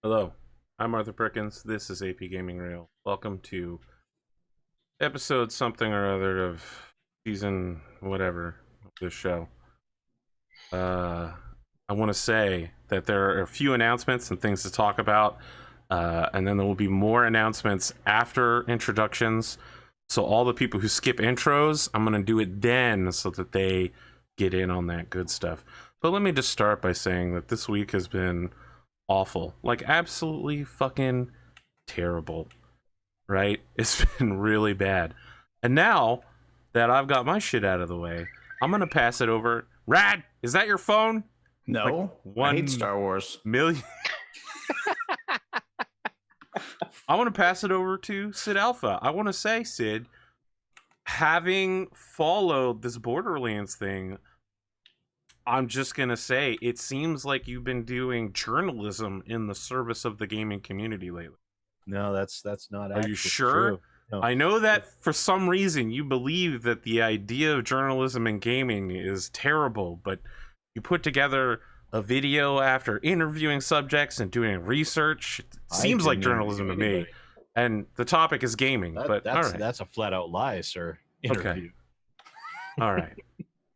Hello, I'm Arthur Perkins. This is APGamingREAL. Welcome to episode something or other of season whatever of this show. I want to say that there are a few announcements and things to talk about, and then there will be more announcements after introductions. So all the people who skip intros, I'm going to do it then so that they get in on that good stuff. But let me just start by saying that this week has been awful. Like, absolutely fucking terrible, right? It's been really bad. And now that I've got my shit out of the way, I'm going to pass it over. Rad, is that your phone? No, Like I hate Star Wars. million. I want to pass it over to SidAlpha. I want to say, Sid, having followed this Borderlands thing, I'm just going to say it seems like you've been doing journalism in the service of the gaming community lately. No, that's not. Are you sure? True. No. I know that for some reason you believe that the idea of journalism in gaming is terrible, but you put together a video after interviewing subjects and doing research. It seems like journalism to me. And the topic is gaming, but that's a flat out lie, sir. Interview. Okay. All right.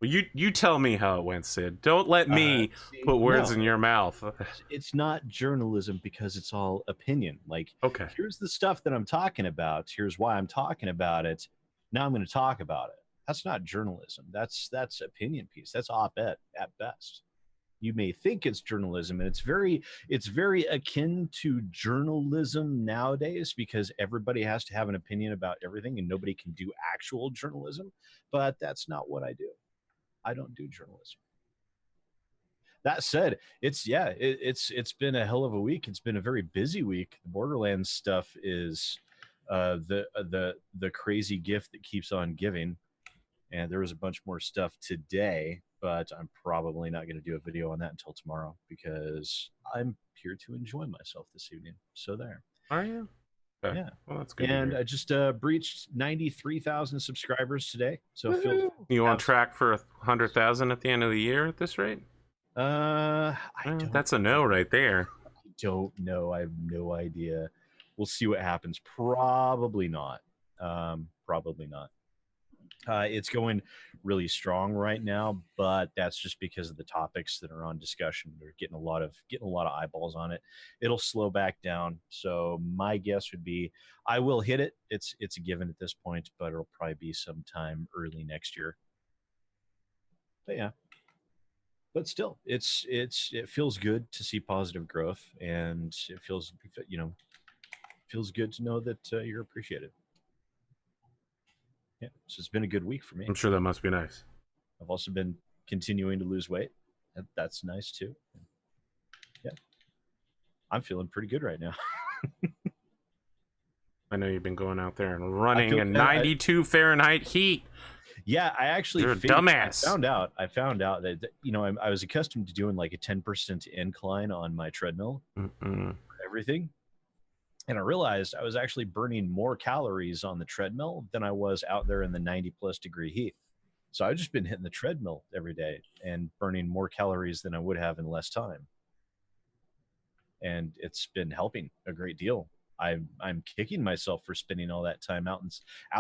Well, you tell me how it went, Sid. Don't let me put words in your mouth. It's not journalism because it's all opinion. Like, okay, here's the stuff that I'm talking about. Here's why I'm talking about it. Now I'm going to talk about it. That's not journalism. That's opinion piece. That's op-ed at best. You may think it's journalism, and it's very akin to journalism nowadays because everybody has to have an opinion about everything and nobody can do actual journalism. But that's not what I do. I don't do journalism. That said, it's been a hell of a week. It's been a very busy week. The Borderlands stuff is the crazy gift that keeps on giving. And there was a bunch more stuff today, but I'm probably not going to do a video on that until tomorrow because I'm here to enjoy myself this evening. So there. Are you? Okay. Yeah. Well, that's good. And I just breached 93,000 subscribers today. So you on track for 100,000 at the end of the year at this rate? That's a no right there. I don't know. I have no idea. We'll see what happens. Probably not. Probably not. It's going really strong right now, but that's just because of the topics that are on discussion. They're getting a lot of eyeballs on it. It'll slow back down. So my guess would be I will hit it. It's a given at this point, but it'll probably be sometime early next year. But yeah. But still, it feels good to see positive growth, and it feels good to know that you're appreciated. Yeah, so it's been a good week for me. I'm sure that must be nice. I've also been continuing to lose weight. That's nice too. Yeah, I'm feeling pretty good right now. I know you've been going out there and running in 92 Fahrenheit heat. Yeah, I actually You're a dumbass. I found out that I was accustomed to doing like a 10% incline on my treadmill, everything. And I realized I was actually burning more calories on the treadmill than I was out there in the 90+ degree heat. So I've just been hitting the treadmill every day and burning more calories than I would have in less time. And it's been helping a great deal. I'm kicking myself for spending all that time out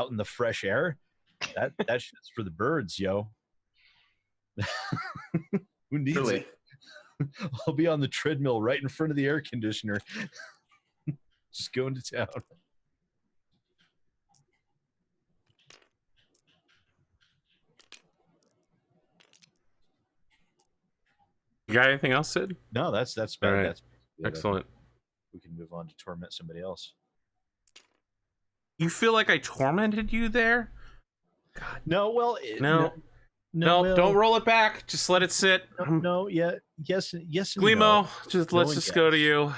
in the fresh air. That shit's for the birds, yo. Who needs it? I'll be on the treadmill right in front of the air conditioner. Just going to town. You got anything else, Sid? No, that's all right. That's excellent. We can move on to torment somebody else. You feel like I tormented you there? God. No, well, no, don't roll it back. Just let it sit. Yes. Gleemo, let's just go to you.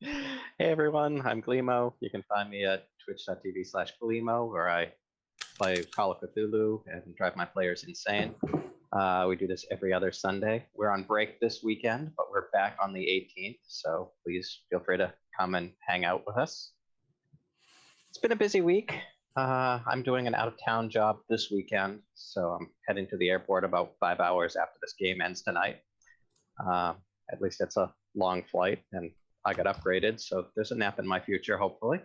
Hey everyone, I'm Gleemo. You can find me at twitch.tv/Gleemo, where I play Call of Cthulhu and drive my players insane. We do this every other Sunday. We're on break this weekend, but we're back on the 18th, so please feel free to come and hang out with us. It's been a busy week. I'm doing an out-of-town job this weekend, so I'm heading to the airport about 5 hours after this game ends tonight. At least it's a long flight, and I got upgraded, so there's a nap in my future, hopefully.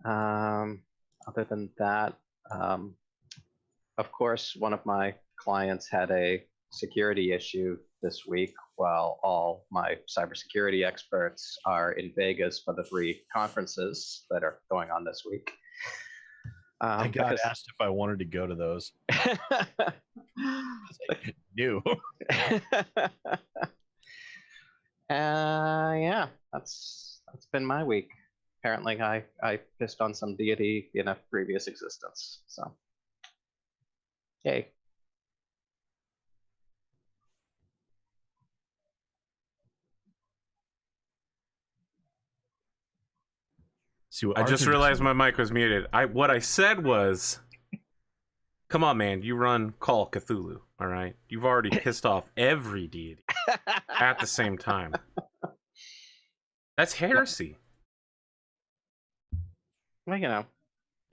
Other than that, of course, one of my clients had a security issue this week while all my cybersecurity experts are in Vegas for the 3 conferences that are going on this week. I got asked if I wanted to go to those. New. Yeah, that's been my week. Apparently, I pissed on some deity in a previous existence. So, yay. See what I just Arthur realized said. my mic was muted. What I said was, come on, man, you run Call of Cthulhu, all right? You've already pissed off every deity at the same time. That's heresy. Well, you know,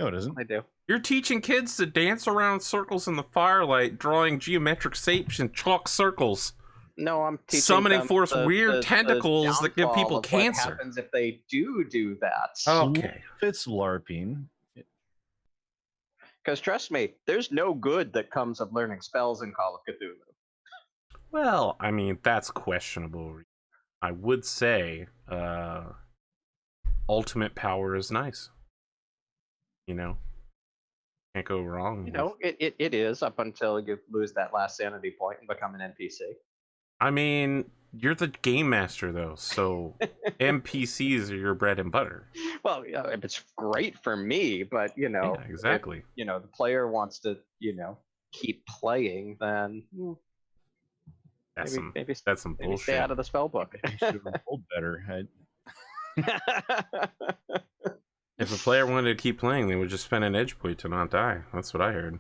No, it isn't. I do. You're teaching kids to dance around circles in the firelight, drawing geometric shapes in chalk circles. No, I'm teaching Summoning them forth the, weird the tentacles that give downfall people of cancer. What happens if they do that? Okay. If it's LARPing. Because trust me, there's no good that comes of learning spells in Call of Cthulhu. Well, I mean, that's questionable. I would say ultimate power is nice. You know? Can't go wrong. You know, it is up until you lose that last sanity point and become an NPC. I mean, you're the game master, though, so NPCs are your bread and butter. Well, yeah, it's great for me, but you know, Yeah, exactly. If, you know, the player wants to, you know, keep playing, then That's maybe some maybe bullshit. stay out of the spell book. You should have rolled better. If a player wanted to keep playing, they would just spend an edge point to not die. That's what I heard.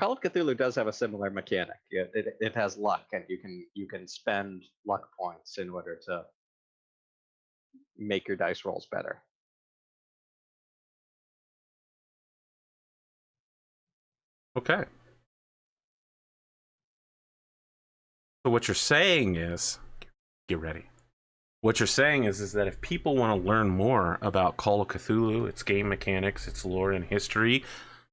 Call of Cthulhu does have a similar mechanic. It has luck, and you can spend luck points in order to make your dice rolls better. Okay. So what you're saying is, get ready. What you're saying is that if people want to learn more about Call of Cthulhu, its game mechanics, its lore and history,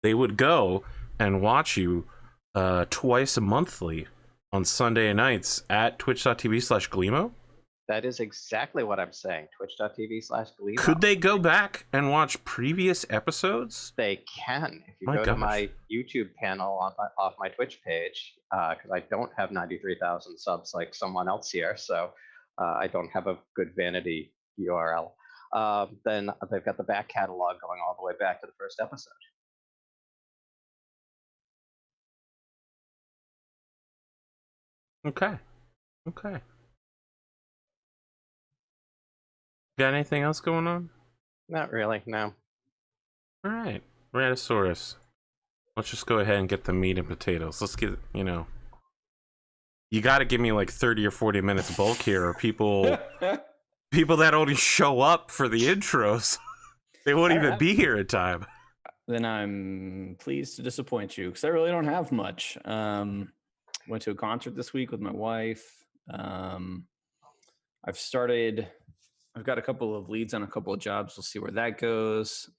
they would go and watch you twice monthly on Sunday nights at twitch.tv/Gleemo. That is exactly what I'm saying. Twitch.tv/Gleemo. Could they go back and watch previous episodes? They can. If you My go to gosh. my YouTube panel off my Twitch page, because I don't have 93,000 subs like someone else here, so I don't have a good vanity URL. Then they've got the back catalog going all the way back to the first episode. Okay. Got anything else going on? Not really, no. All right, Raddosaurus. Let's just go ahead and get the meat and potatoes. Let's get, you know, you got to give me like 30 or 40 minutes bulk here, or people that only show up for the intros, they won't even be here in time. Then I'm pleased to disappoint you because I really don't have much. Went to a concert this week with my wife. I've got a couple of leads on a couple of jobs. We'll see where that goes.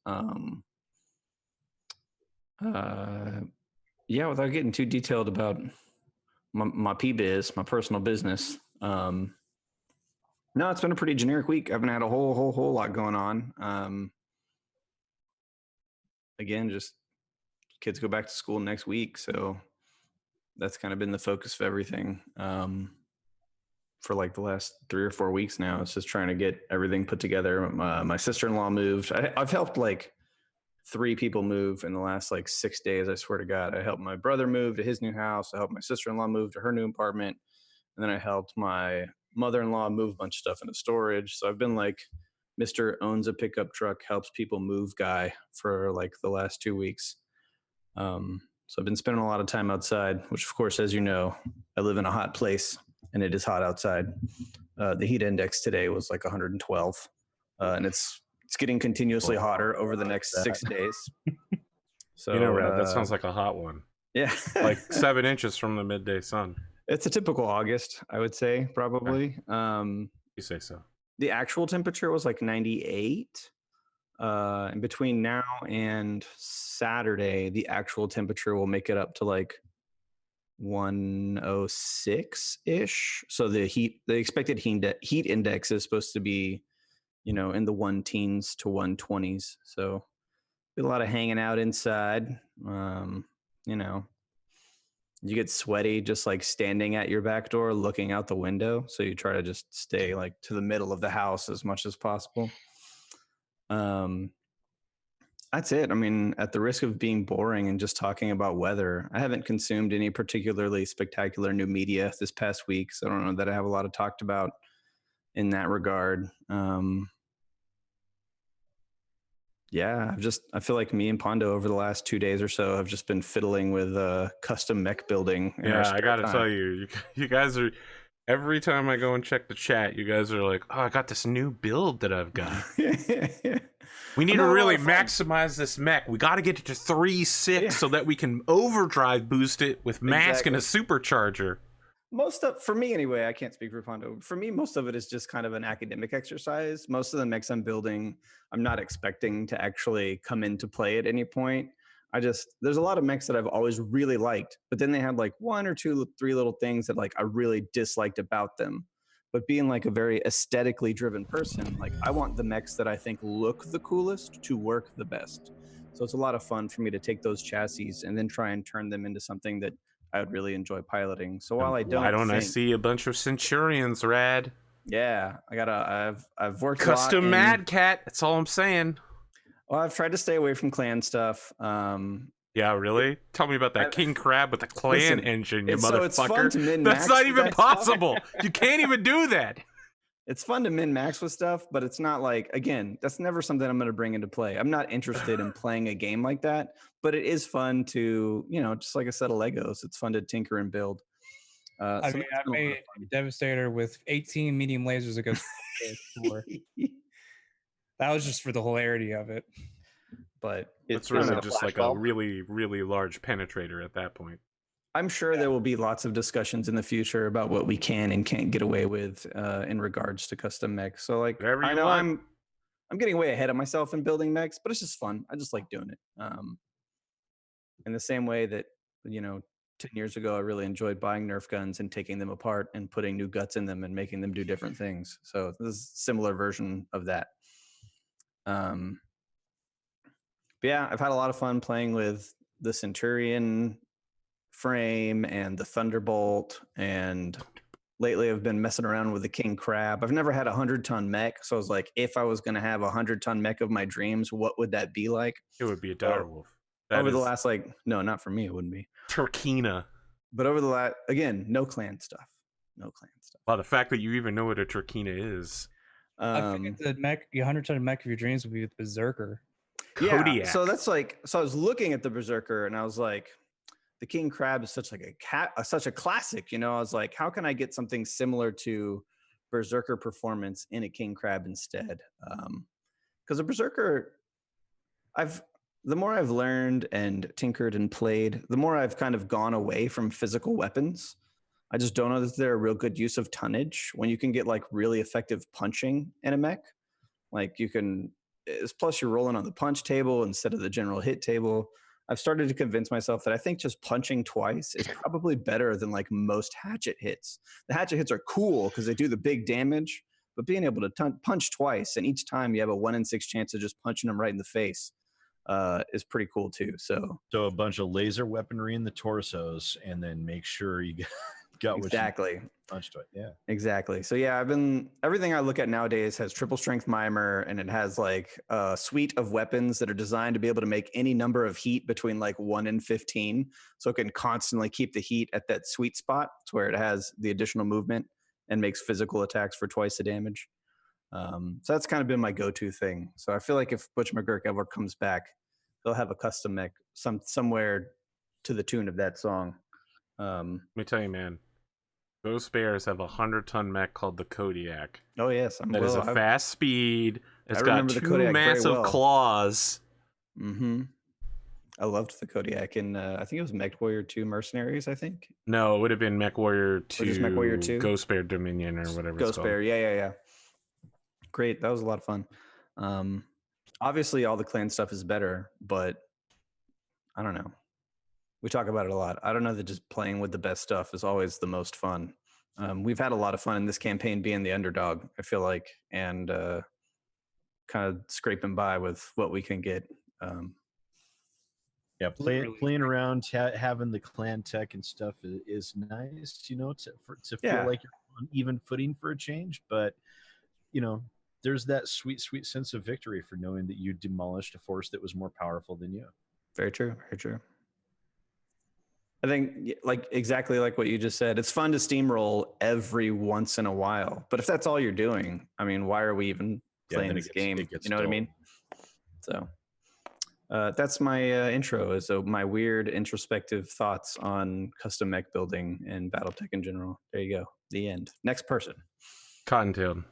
Yeah, without getting too detailed about my P-biz, my personal business. No, it's been a pretty generic week. I haven't had a whole lot going on. Again, just kids go back to school next week, so that's kind of been the focus of everything for like the last 3 or 4 weeks now. It's just trying to get everything put together. My sister-in-law moved. I've helped like 3 people move in the last like 6 days. I swear to God, I helped my brother move to his new house. I helped my sister-in-law move to her new apartment. And then I helped my mother-in-law move a bunch of stuff into storage. So I've been like Mr. owns a pickup truck, helps people move guy for like the last 2 weeks. So I've been spending a lot of time outside, which of course, as you know, I live in a hot place and it is hot outside. The heat index today was like 112, and it's getting continuously hotter over the next 6 days. So you know, Red, that sounds like a hot one. Yeah, like 7 inches from the midday sun. It's a typical August, I would say, probably. You say so. The actual temperature was like 98. And between now and Saturday, the actual temperature will make it up to like 106 ish. So the expected heat index is supposed to be, in the 1 teens to 120s. So a lot of hanging out inside. You get sweaty just like standing at your back door looking out the window. So you try to just stay like to the middle of the house as much as possible. That's it. I mean, at the risk of being boring and just talking about weather, I haven't consumed any particularly spectacular new media this past week. So I don't know that I have a lot of talked about in that regard. Yeah, I feel like me and Pondo over the last 2 days or so have just been fiddling with custom mech building. Yeah, I gotta tell you, you guys are. Every time I go and check the chat, you guys are like, "Oh, I got this new build that I've got. We need to really maximize this mech. We got to get it to 3.6 so that we can overdrive boost it with mask and a supercharger." For me anyway, I can't speak for Pondo. For me, most of it is just kind of an academic exercise. Most of the mechs I'm building, I'm not expecting to actually come into play at any point. There's a lot of mechs that I've always really liked, but then they had like 1 or 2, 3 little things that like I really disliked about them. But being like a very aesthetically driven person, like I want the mechs that I think look the coolest to work the best. So it's a lot of fun for me to take those chassis and then try and turn them into something that I would really enjoy piloting. So while I I see a bunch of Centurions, Rad? Yeah, I've worked custom Mad Cat. That's all I'm saying. Well, I've tried to stay away from clan stuff. Yeah, really? Tell me about that King Crab with the clan engine, you motherfucker. It's fun to min-max. That's not even possible. You can't even do that. It's fun to min-max with stuff, but it's not like, again, that's never something I'm going to bring into play. I'm not interested in playing a game like that, but it is fun to, just like a set of Legos. It's fun to tinker and build. I made a Devastator with 18 medium lasers against that was just for the hilarity of it. But it's really just like a really, really large penetrator at that point. I'm sure there will be lots of discussions in the future about what we can and can't get away with in regards to custom mechs. So like, I know I'm getting way ahead of myself in building mechs, but it's just fun. I just like doing it. In the same way that, 10 years ago, I really enjoyed buying Nerf guns and taking them apart and putting new guts in them and making them do different things. So this is a similar version of that. But yeah, I've had a lot of fun playing with the Centurion frame and the Thunderbolt, and lately I've been messing around with the King Crab. I've never had a 100-ton mech, so I was like, if I was going to have a 100-ton mech of my dreams, what would that be like? It would be a direwolf. Over the last, no, not for me, it wouldn't be. Turkina. But over the last, again, no clan stuff. Wow, the fact that you even know what a Turkina is. I think the 100-ton mech of your dreams would be with Berserker. Kodiak. Yeah, so that's like, so I was looking at the Berserker and I was like, the King Crab is such a classic, I was like, how can I get something similar to Berserker performance in a King Crab instead? Because a Berserker, the more I've learned and tinkered and played, the more I've kind of gone away from physical weapons. I just don't know that they're a real good use of tonnage when you can get like really effective punching in a mech. Like plus you're rolling on the punch table instead of the general hit table. I've started to convince myself that I think just punching twice is probably better than like most hatchet hits. The hatchet hits are cool because they do the big damage, but being able to punch twice and each time you have a 1 in 6 chance of just punching them right in the face is pretty cool too. So a bunch of laser weaponry in the torsos, and then make sure you got exactly what you punched it. Yeah, exactly. So yeah, everything I look at nowadays has triple strength mimer, and it has like a suite of weapons that are designed to be able to make any number of heat between like 1 and 15, so it can constantly keep the heat at that sweet spot to where it has the additional movement and makes physical attacks for twice the damage. So that's kind of been my go-to thing. So I feel like if Butch McGurk ever comes back, they'll have a custom mech somewhere to the tune of that song. Let me tell you, man. Ghost Bears have a 100-ton mech called the Kodiak. Oh yes, that is a fast speed. It's got 2 massive claws. Mm-hmm. I loved the Kodiak in I think it was Mechwarrior 2 Mercenaries, I think. No, it would have been MechWarrior 2, just MechWarrior 2? Ghost Bear Dominion, or whatever it's Ghost called. Bear, yeah. Great, that was a lot of fun. Obviously, all the clan stuff is better, but I don't know. We talk about it a lot. I don't know that just playing with the best stuff is always the most fun. We've had a lot of fun in this campaign being the underdog, I feel like, and kind of scraping by with what we can get. Yeah, playing around, having the clan tech and stuff is nice, to feel like you're on even footing for a change. But, there's that sweet, sweet sense of victory for knowing that you demolished a force that was more powerful than you. Very true. Very true. I think exactly like what you just said, it's fun to steamroll every once in a while. But if that's all you're doing, I mean, why are we even playing this game? You know what I mean? So that's my intro. So my weird introspective thoughts on custom mech building and Battletech in general. There you go. The end. Next person. Cottontailed.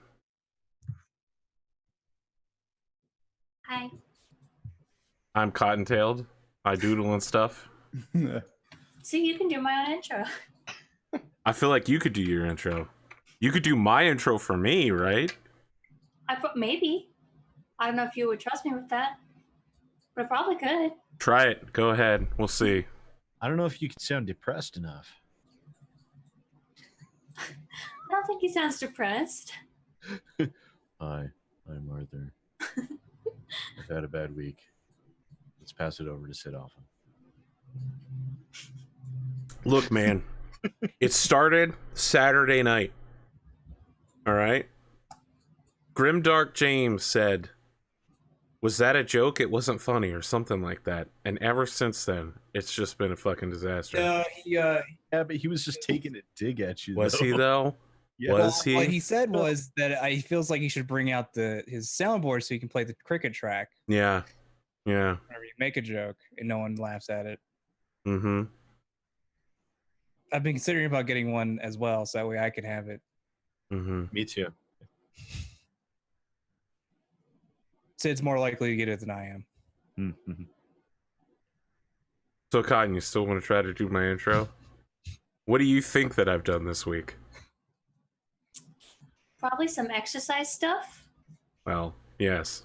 Hi. I'm Cottontailed. I doodle and stuff. So you can do my own intro. I feel like you could do your intro. You could do my intro for me, right? I thought maybe. I don't know if you would trust me with that, but I probably could. Try it. Go ahead. We'll see. I don't know if you could sound depressed enough. I don't think he sounds depressed. Hi, I'm Arthur. I've had a bad week. Let's pass it over to SidAlpha. Look, man. It started Saturday night. All right? Grimdark James said, "Was that a joke? It wasn't funny," or something like that. And ever since then, it's just been a fucking disaster. Yeah, but he was just taking a dig at you. Was he though? Yeah. Was he? What he said was that he feels like he should bring out his soundboard so he can play the cricket track. Yeah. Whenever you make a joke and no one laughs at it. Mm-hmm. I've been considering about getting one as well, so that way I can have it. Mm-hmm. Me too. Sid's more likely to get it than I am. Mm-hmm. So, Cotton, you still want to try to do my intro? What do you think that I've done this week? Probably some exercise stuff. Well, yes.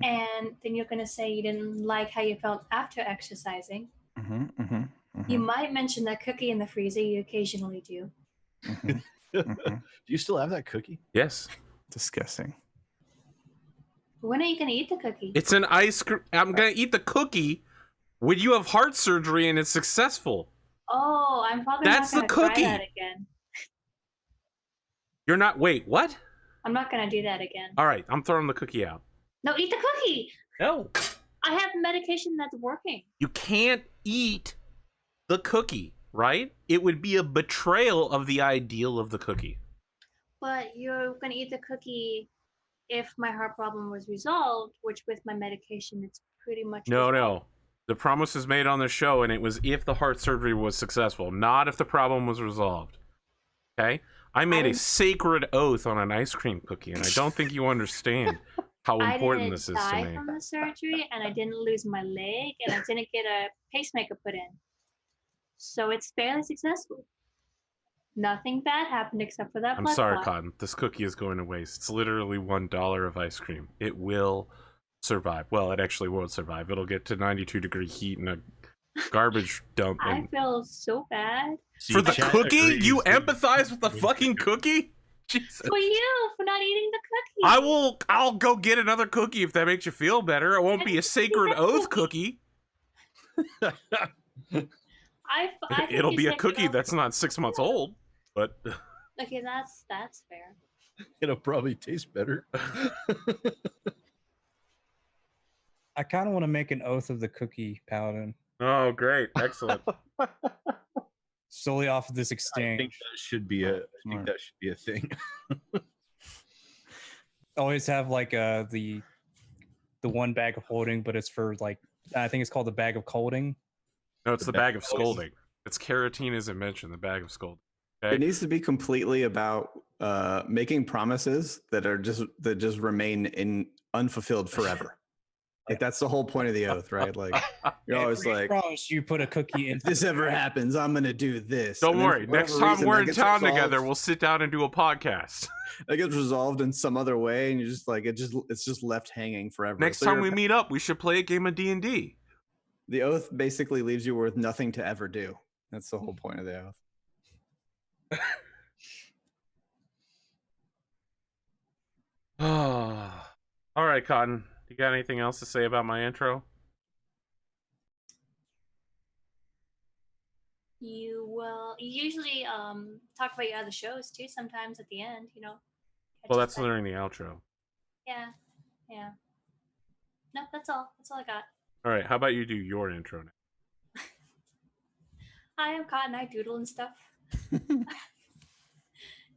And then you're going to say you didn't like how you felt after exercising. You might mention that cookie in the freezer you occasionally do. Do you still have that cookie? Yes. Disgusting. When are you going to eat the cookie? It's an ice cream. I'm going to eat the cookie when you have heart surgery and it's successful. Oh, I'm probably That's not the going to cookie. try that again. You're not. Wait, what? I'm not going to do that again. All right, I'm throwing the cookie out. No, eat the cookie. No. I have medication that's working. You can't eat the cookie, right? It would be a betrayal of the ideal of the cookie. But you're going to eat the cookie if my heart problem was resolved, which with my medication, it's pretty much resolved. No. The promise was made on the show, and it was if the heart surgery was successful, not if the problem was resolved. Okay? I made a sacred oath on an ice cream cookie, and I don't think you understand how important this is to I me. didn't die from the surgery, and I didn't lose my leg, and I didn't get a pacemaker put in. So it's fairly successful. Nothing bad happened except for that I'm blood sorry, clot. Cotton. This cookie is going to waste. It's literally $1 of ice cream. It will survive. Well, it actually won't survive. It'll get to 92-degree heat in a garbage dump. I feel so bad. For the cookie? You empathize with the fucking cookie? Jesus. For you, for not eating the cookie. I'll go get another cookie if that makes you feel better. It won't be a sacred oath cookie. It'll be a cookie that's not 6 months old, but okay, that's fair. It'll probably taste better. I kind of want to make an oath of the cookie paladin. Oh, great. Excellent. Solely off of this exchange. I think that should be a thing. Always have like the one bag of holding, but it's for like, I think it's called the bag of colding. No, it's the bag of scolding. It's carotene isn't mentioned, the bag of scolding. Okay? It needs to be completely about making promises that just remain unfulfilled forever. Like that's the whole point of the oath, right? Like you're always Every like, promise you put a cookie in. if this ever happens, I'm gonna do this. Don't And then worry. for Next whatever time reason, we're that in gets town resolved- together, we'll sit down and do a podcast. That gets resolved in some other way, and you're just like it's just left hanging forever. Next So time you're- we meet up, we should play a game of D&D. the oath basically leaves you with nothing to ever do. That's the whole point of the oath. All right, Cotton. You got anything else to say about my intro? You usually talk about your other shows too sometimes at the end, Well, Catches that's that. during the outro. Yeah. No, that's all I got. All right, how about you do your intro now? Hi, I'm Cotton. I doodle and stuff.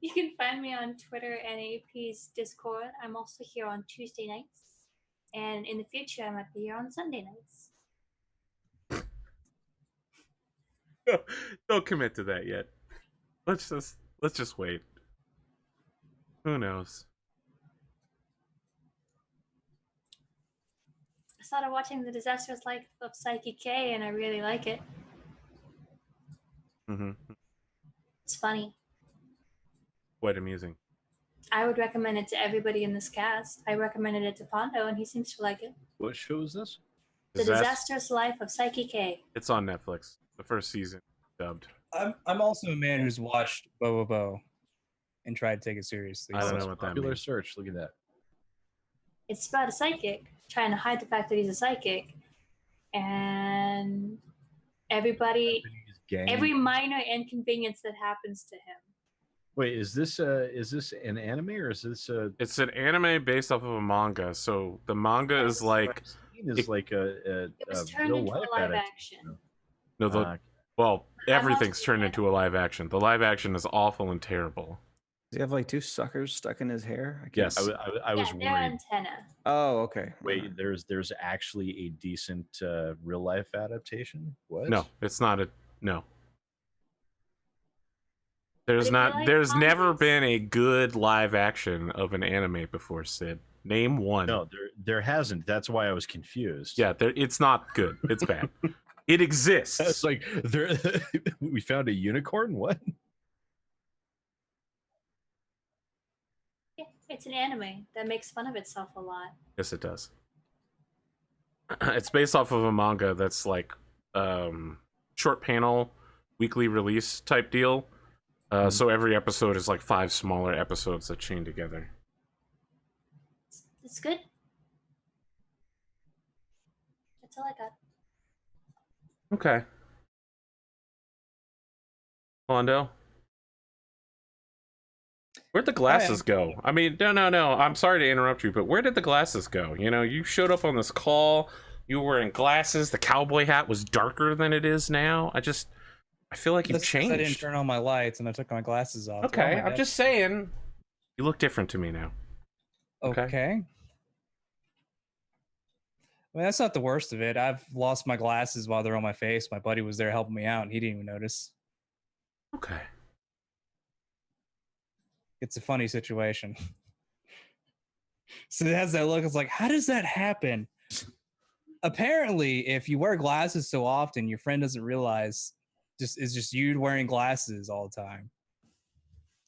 You can find me on Twitter and AP's Discord. I'm also here on Tuesday nights. And in the future, I might be here on Sunday nights. Don't commit to that yet. Let's just wait. Who knows? I started watching The Disastrous Life of Psyche K, and I really like it. Mm-hmm. It's funny. Quite amusing. I would recommend it to everybody in this cast. I recommended it to Pondo, and he seems to like it. What show is this? The Disastrous Life of Psyche K. It's on Netflix. The first season dubbed. I'm also a man who's watched Bo and tried to take it seriously. I don't so- know what that Popular means. search. Look at that. It's about a psychic trying to hide the fact that he's a psychic, and everybody, Gang. every minor inconvenience that happens to him. Wait, is this an anime or is this a? It's an anime based off of a manga. So the manga is like Is like a It was turned real into a life live adaptation. action. no the Uh, well everything's watched turned it. into a live action. The live action is awful and terrible. Does he have like two suckers stuck in his hair? I can't- Yes. I was They're worried. antenna. Oh, okay. Wait, there's actually a decent real life adaptation. What? No, it's not a no. There's if you not. like There's never comics- been a good live action of an anime before, Sid. Name one. no, there hasn't. That's why I was confused. Yeah, it's not good. It's bad. It exists. It's like there. We found a unicorn. What? Yeah, it's an anime that makes fun of itself a lot. Yes, it does. It's based off of a manga that's like short panel, weekly release type deal. So every episode is like 5 smaller episodes that chain together. It's good. That's all I got. Okay. Pondo? Where'd the glasses go? I mean, no. I'm sorry to interrupt you, but where did the glasses go? You know, you showed up on this call. You were wearing glasses. The cowboy hat was darker than it is now. I feel like you've That's 'cause I didn't changed. turn on my lights and I took my glasses off. Okay, Oh, my I'm God. just saying. You look different to me now. okay. Okay. I mean, that's not the worst of it. I've lost my glasses while they're on my face. My buddy was there helping me out, and he didn't even notice. Okay. It's a funny situation. So it has that look. It's like, how does that happen? Apparently, if you wear glasses so often, your friend doesn't realize it's just you wearing glasses all the time.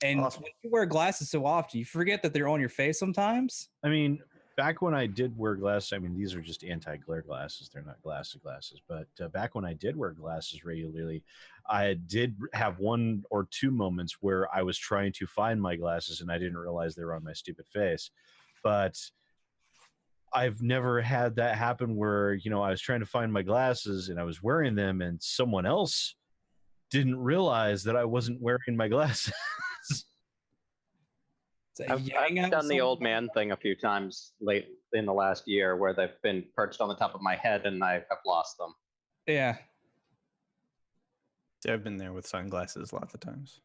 And Awesome. when you wear glasses so often, you forget that they're on your face sometimes. I mean, back when I did wear glasses, I mean, these are just anti-glare glasses. They're not glasses. But back when I did wear glasses regularly, I did have 1 or 2 moments where I was trying to find my glasses and I didn't realize they were on my stupid face. But I've never had that happen where, you know, I was trying to find my glasses and I was wearing them and someone else didn't realize that I wasn't wearing my glasses. It's like I've yelling at done the old someone. man thing a few times late in the last year where they've been perched on the top of my head and I have lost them. Yeah. Yeah, I've been there with sunglasses lots of times.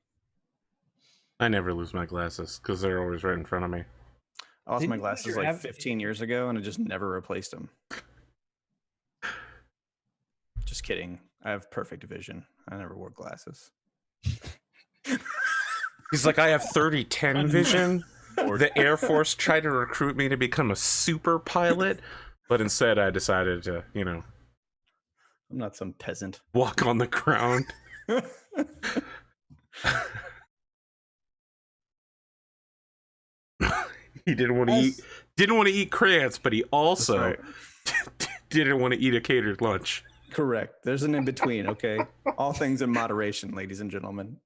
I never lose my glasses because they're always right in front of me. I lost Didn't my you lose glasses your like av- 15 years ago, and I just never replaced them. Just kidding. I have perfect vision. I never wore glasses. He's like, I have 30/10 vision. The Air Force tried to recruit me to become a super pilot. But instead, I decided to, I'm not some peasant. walk on the ground. He didn't want to eat. Didn't want to eat crayons, but he also right. didn't want to eat a catered lunch. Correct. There's an in between. Okay, all things in moderation, ladies and gentlemen.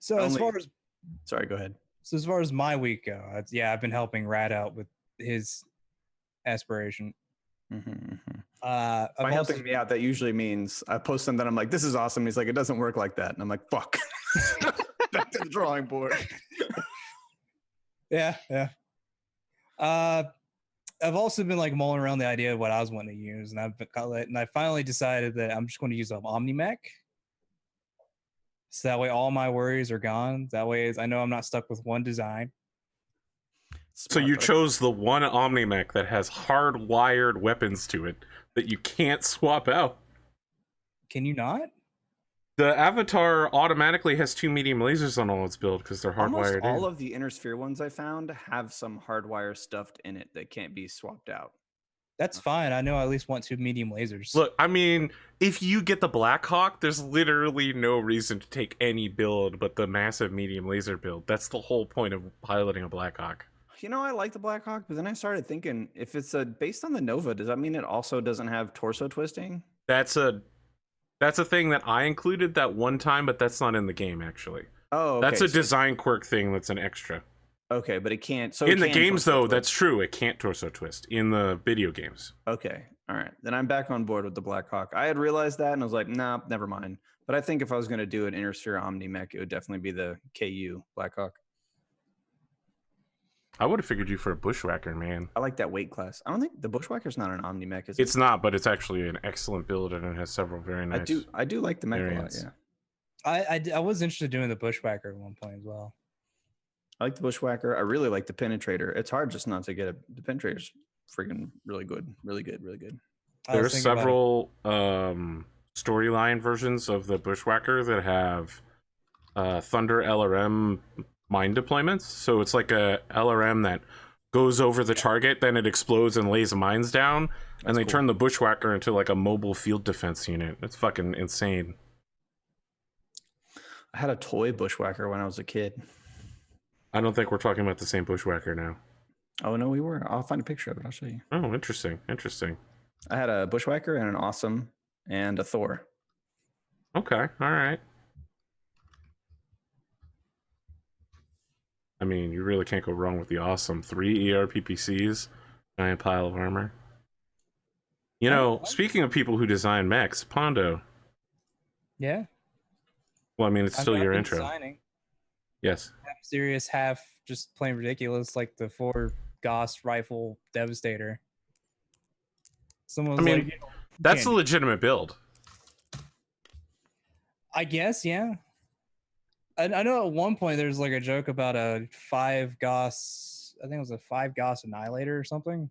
So as far as sorry, go ahead. So as far as my week go, I've been helping Rad out with his aspiration. By helping me out, that usually means I post something. I'm like, "This is awesome." He's like, "It doesn't work like that," and I'm like, "Fuck." Back to the drawing board. Yeah. I've also been like mulling around the idea of what I was wanting to use, and I finally decided that I'm just going to use an Omni-Mech. So that way all my worries are gone. That way I know I'm not stuck with one design. So you chose the one Omni-Mech that has hardwired weapons to it that you can't swap out. Can you not? The Avatar automatically has 2 medium lasers on all its build because they're hardwired. Almost all of the Inner Sphere ones I found have some hardwire stuffed in it that can't be swapped out. That's fine. I know I at least want 2 medium lasers. Look, I mean, if you get the Blackhawk, there's literally no reason to take any build but the massive medium laser build. That's the whole point of piloting a Blackhawk. I like the Blackhawk, but then I started thinking, if it's based on the Nova, does that mean it also doesn't have torso twisting? That's a thing that I included that one time, but that's not in the game actually. Oh, okay. That's a design quirk thing. That's an extra. Okay, but it can't. So in the games, though, that's true. It can't torso twist in the video games. Okay, all right. Then I'm back on board with the Blackhawk. I had realized that, and I was like, nah, never mind. But I think if I was going to do an Inner Sphere Omni-Mech, it would definitely be the KU Blackhawk. I would have figured you for a Bushwhacker, man. I like that weight class. I don't think the Bushwhacker's not an Omni-Mech, is it? It's not, but it's actually an excellent build, and it has several very nice. I do like the mech variants. a lot. Yeah. I was interested in doing the Bushwhacker at one point as well. I like the Bushwhacker. I really like the Penetrator. It's hard just not to get the Penetrator's freaking really good. There are several storyline versions of the Bushwhacker that have Thunder LRM mine deployments. So it's like a LRM that goes over the target, then it explodes and lays mines down, and they turn the Bushwhacker into like a mobile field defense unit. It's fucking insane. I had a toy Bushwhacker when I was a kid. I don't think we're talking about the same Bushwhacker now. Oh, no, we were. I'll find a picture of it. I'll show you. Oh, interesting. I had a Bushwhacker and an Awesome and a Thor. Okay, all right. I mean, you really can't go wrong with the Awesome. 3 ERPPCs, giant pile of armor. You know, speaking of people who design mechs, Pondo. Yeah. Well, I mean, it's still your intro. Designing. Yes. Half serious, half just plain ridiculous, like the 4 Gauss rifle Devastator. Someone was that's a legitimate build. I guess, yeah. I know at one point there's like a joke about a 5 Gauss, I think it was a 5 Gauss Annihilator or something.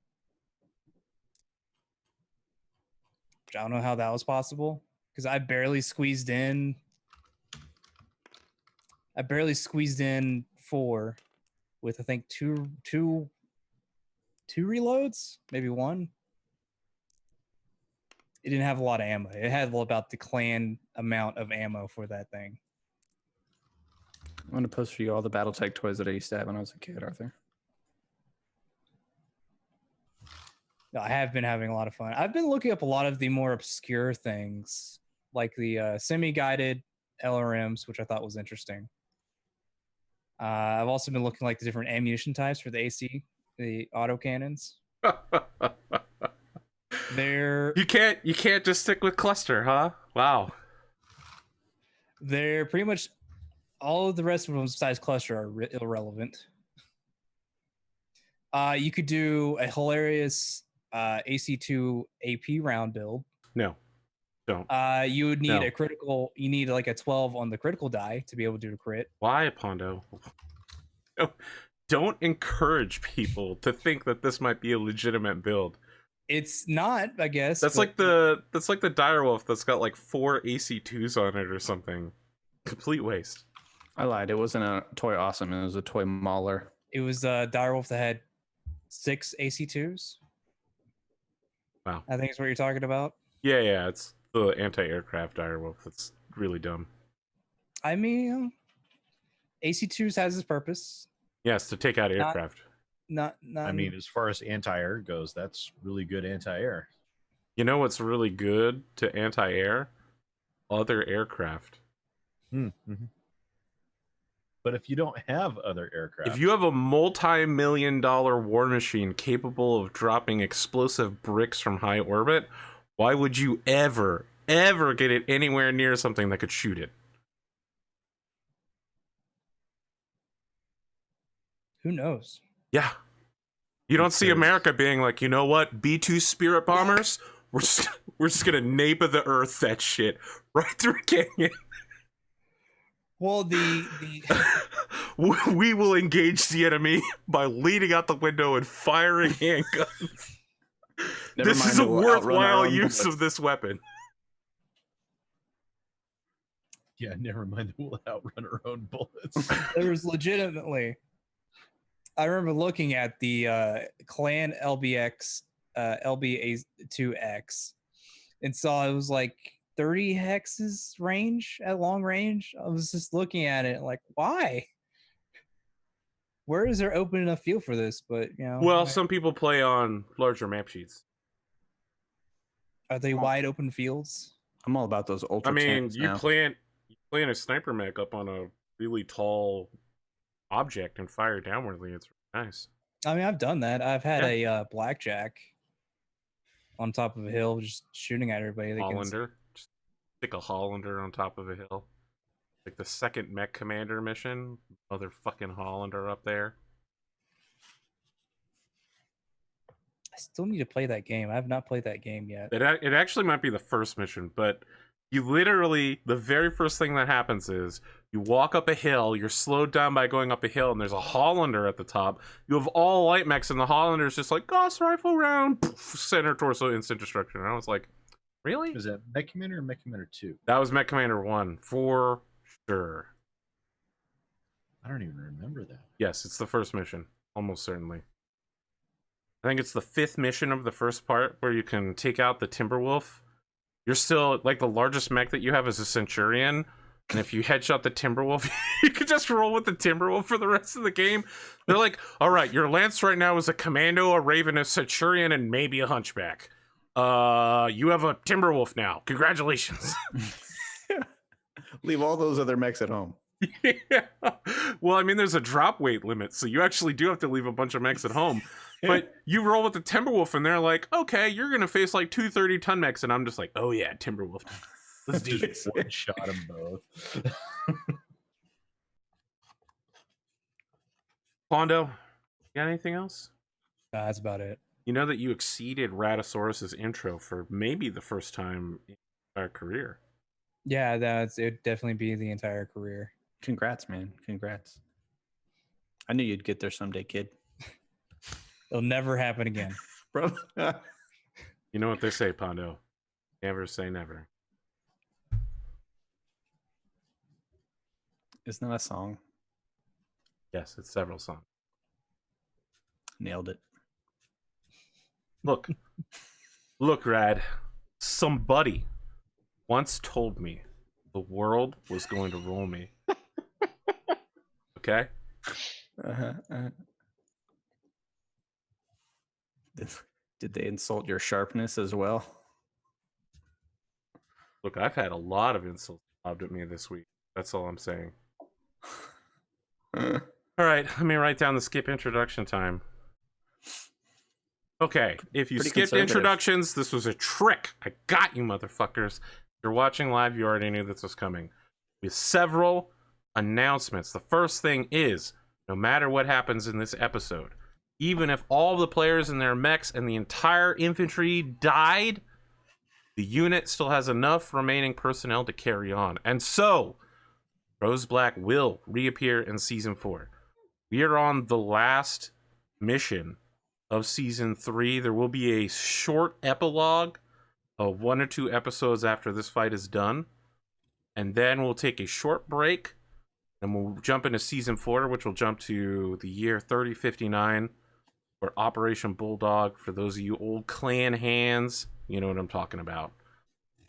I don't know how that was possible because I barely squeezed in 4 with I think two reloads, maybe 1. It didn't have a lot of ammo. It had about the clan amount of ammo for that thing. I'm going to post for you all the Battletech toys that I used to have when I was a kid, Arthur. No, I have been having a lot of fun. I've been looking up a lot of the more obscure things, like the semi-guided LRMs, which I thought was interesting. I've also been looking like the different ammunition types for the AC, the autocannons. You can't just stick with cluster, huh? Wow. They're pretty much all of the rest of them besides cluster are irrelevant. You could do a hilarious AC2 AP round build. No, don't. You would need a critical. You need like a 12 on the critical die to be able to do a crit. Why, Pondo? No, don't encourage people to think that this might be a legitimate build. It's not, I guess. That's like the Direwolf that's got like 4 AC2s on it or something. Complete waste. I lied. It wasn't a toy Awesome. It was a toy Mauler. It was Direwolf that had 6 AC2s. Wow. I think is what you're talking about. Yeah, it's the anti-aircraft direwolf. That's really dumb. I mean, AC2s has its purpose. Yes, to take out aircraft. Not. I mean, as far as anti-air goes, that's really good anti-air. You know what's really good to anti-air? Other aircraft. Mm-hmm. But if you don't have other aircraft, If you have a multi-million-dollar war machine capable of dropping explosive bricks from high orbit, why would you ever get it anywhere near something that could shoot it? who knows? Yeah. You don't see Because- America being like, you know what? B-2 Spirit bombers? We're just gonna nape of the earth that shit right through Canyon. Well, the We will engage the enemy by leaning out the window and firing handguns. Never This mind, is a it will outrun our worthwhile own use bullets. of this weapon. yeah, never mind, we'll outrun our own bullets. there was legitimately. I remember looking at the Clan LBX LBA2X and saw it was like 30 hexes range at long range. I was just looking at it like, why? Where is there open enough field for this? But you know, Well, some people play on larger map sheets. are they wide open fields? I'm all about those ultra. I mean, tanks you now. plant a sniper mech up on a really tall object and fire downwardly. It's really nice. I mean, I've done that. I've had a blackjack on top of a hill, just shooting at everybody. They can Hollander. Just stick a Hollander on top of a hill. Like the second mech commander mission. Motherfucking Hollander up there. I still need to play that game. I have not played that game yet. It actually might be the first mission, but you literally, the very first thing that happens is you walk up a hill, you're slowed down by going up a hill, and there's a Hollander at the top. You have all light mechs, and the Hollander's just like, Gauss rifle round, poof, center torso, instant destruction. And I was like, really? Was that Mech Commander or Mech Commander 2? That was Mech Commander 1, for sure. I don't even remember that. Yes, it's the first mission, almost certainly. I think it's the 5th mission of the first part where you can take out the Timberwolf. You're still, like, the largest mech that you have is a Centurion, and if you headshot the Timberwolf, you can just roll with the Timberwolf for the rest of the game. They're like, all right, your Lance right now is a Commando, a Raven, a Centurion, and maybe a Hunchback. You have a Timberwolf now. Congratulations. Leave all those other mechs at home. Yeah. Well, I mean, there's a drop weight limit, so you actually do have to leave a bunch of mechs at home. But you roll with the Timberwolf, and they're like, okay, you're going to face like 2 30-ton mechs. And I'm just like, oh, yeah, Timberwolf. Let's do this. One shot them both. Pondo, you got anything else? That's about it. You know that you exceeded Raddosaurus' intro for maybe the first time in our career. Yeah, it'd definitely be the entire career. Congrats, man. Congrats. I knew you'd get there someday, kid. It'll never happen again. Bro. You know what they say, Pondo? Never say never. Isn't that a song? Yes, it's several songs. Nailed it. Look, look, Rad. Somebody once told me the world was going to roll me. Okay? Uh-huh, uh-huh. Did they insult your sharpness as well? Look, I've had a lot of insults lobbed at me this week. That's all I'm saying. All right, let me write down the skip introduction time. Okay, if you Pretty skipped conservative. introductions, this was a trick. I got you, motherfuckers. If you're watching live, you already knew this was coming. We have several announcements. The first thing is, no matter what happens in this episode, even if all the players and their mechs and the entire infantry died, the unit still has enough remaining personnel to carry on. And so, Rose Black will reappear in Season 4. We are on the last mission of Season 3. There will be a short epilogue of 1 or 2 episodes after this fight is done. And then we'll take a short break. And we'll jump into Season 4, which will jump to the year 3059. or Operation Bulldog. For those of you old clan hands, you know what I'm talking about.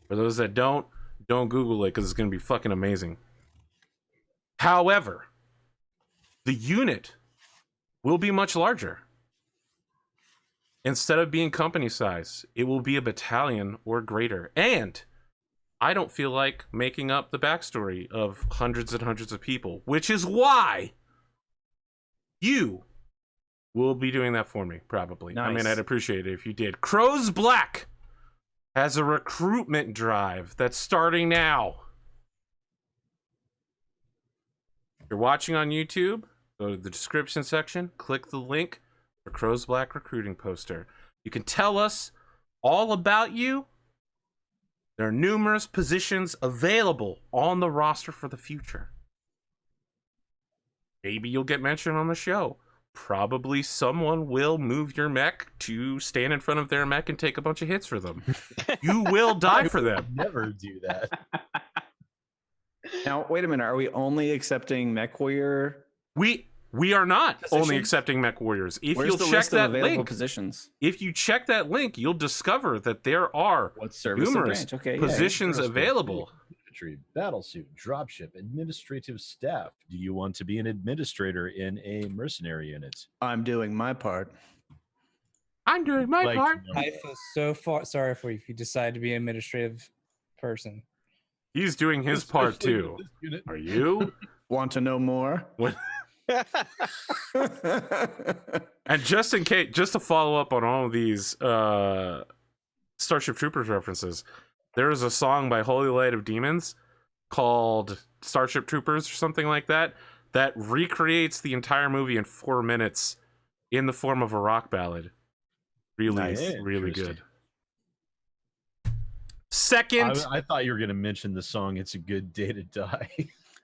For those that don't Google it because it's going to be fucking amazing. However, the unit will be much larger. Instead of being company size, it will be a battalion or greater. And I don't feel like making up the backstory of hundreds and hundreds of people, which is why you will be doing that for me, probably. Nice. I mean, I'd appreciate it if you did. Crow's Black has a recruitment drive that's starting now. If you're watching on YouTube, go to the description section, click the link for Crow's Black recruiting poster. You can tell us all about you. There are numerous positions available on the roster for the future. Maybe you'll get mentioned on the show. Probably someone will move your mech to stand in front of their mech and take a bunch of hits for them. You will die for them. Never do that. Now, wait a minute. Are we only accepting Mechwarrior? We are not only Positions? accepting Mechwarriors. If Where's you'll the check list of that available link, positions? if you check that link, you'll discover that there are What service and numerous branch? Okay, yeah, positions First, available. Infantry, battlesuit, dropship, administrative staff. Do you want to be an administrator in a mercenary unit? I'm doing my part. I'm doing my Like, part. you know, I feel so far sorry for you if you decide to be an administrative person. He's doing his part especially too. with this unit. Are you? Want to know more? What? And just in case, just to follow up on all of these Starship Troopers references, there is a song by Holy Light of Demons called Starship Troopers or something like that that recreates the entire movie in 4 minutes in the form of a rock ballad. Really, Nice. really Interesting. good. Second, I thought you were going to mention the song "It's a Good Day to Die."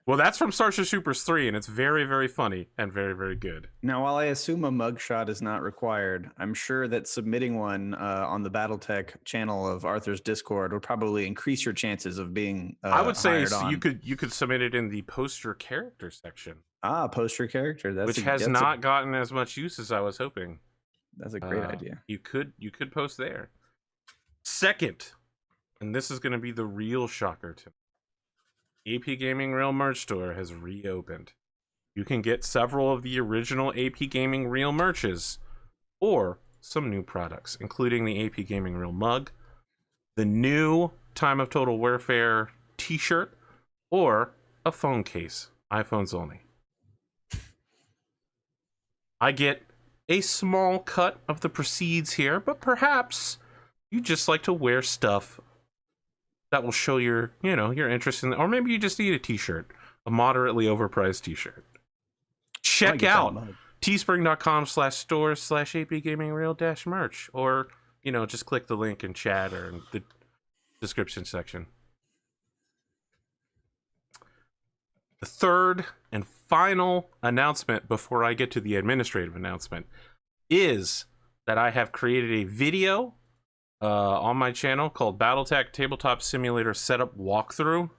well, that's from Starship Troopers 3, and it's very, very funny and very, very good. Now, while I assume a mugshot is not required, I'm sure that submitting one on the Battletech channel of Arthur's Discord would probably increase your chances of being I would say hired so on. you could submit it in the poster character section, Poster character. which has not gotten as much use as I was hoping. That's a great idea. You could post there. Second, and this is going to be the real shocker to me. APGamingREAL merch store has reopened. You can get several of the original APGamingREAL merches or some new products, including the APGamingREAL mug, the new Time of Total Warfare t-shirt, or a phone case. iPhones only. I get a small cut of the proceeds here, but perhaps you just like to wear stuff that will show your interest in, or maybe you just need a t-shirt, a moderately overpriced t-shirt. Check out teespring.com/store/APGamingREAL-merch, or just click the link in chat or in the description section. The third and final announcement before I get to the administrative announcement is that I have created a video on my channel called Battletech Tabletop Simulator Setup Walkthrough.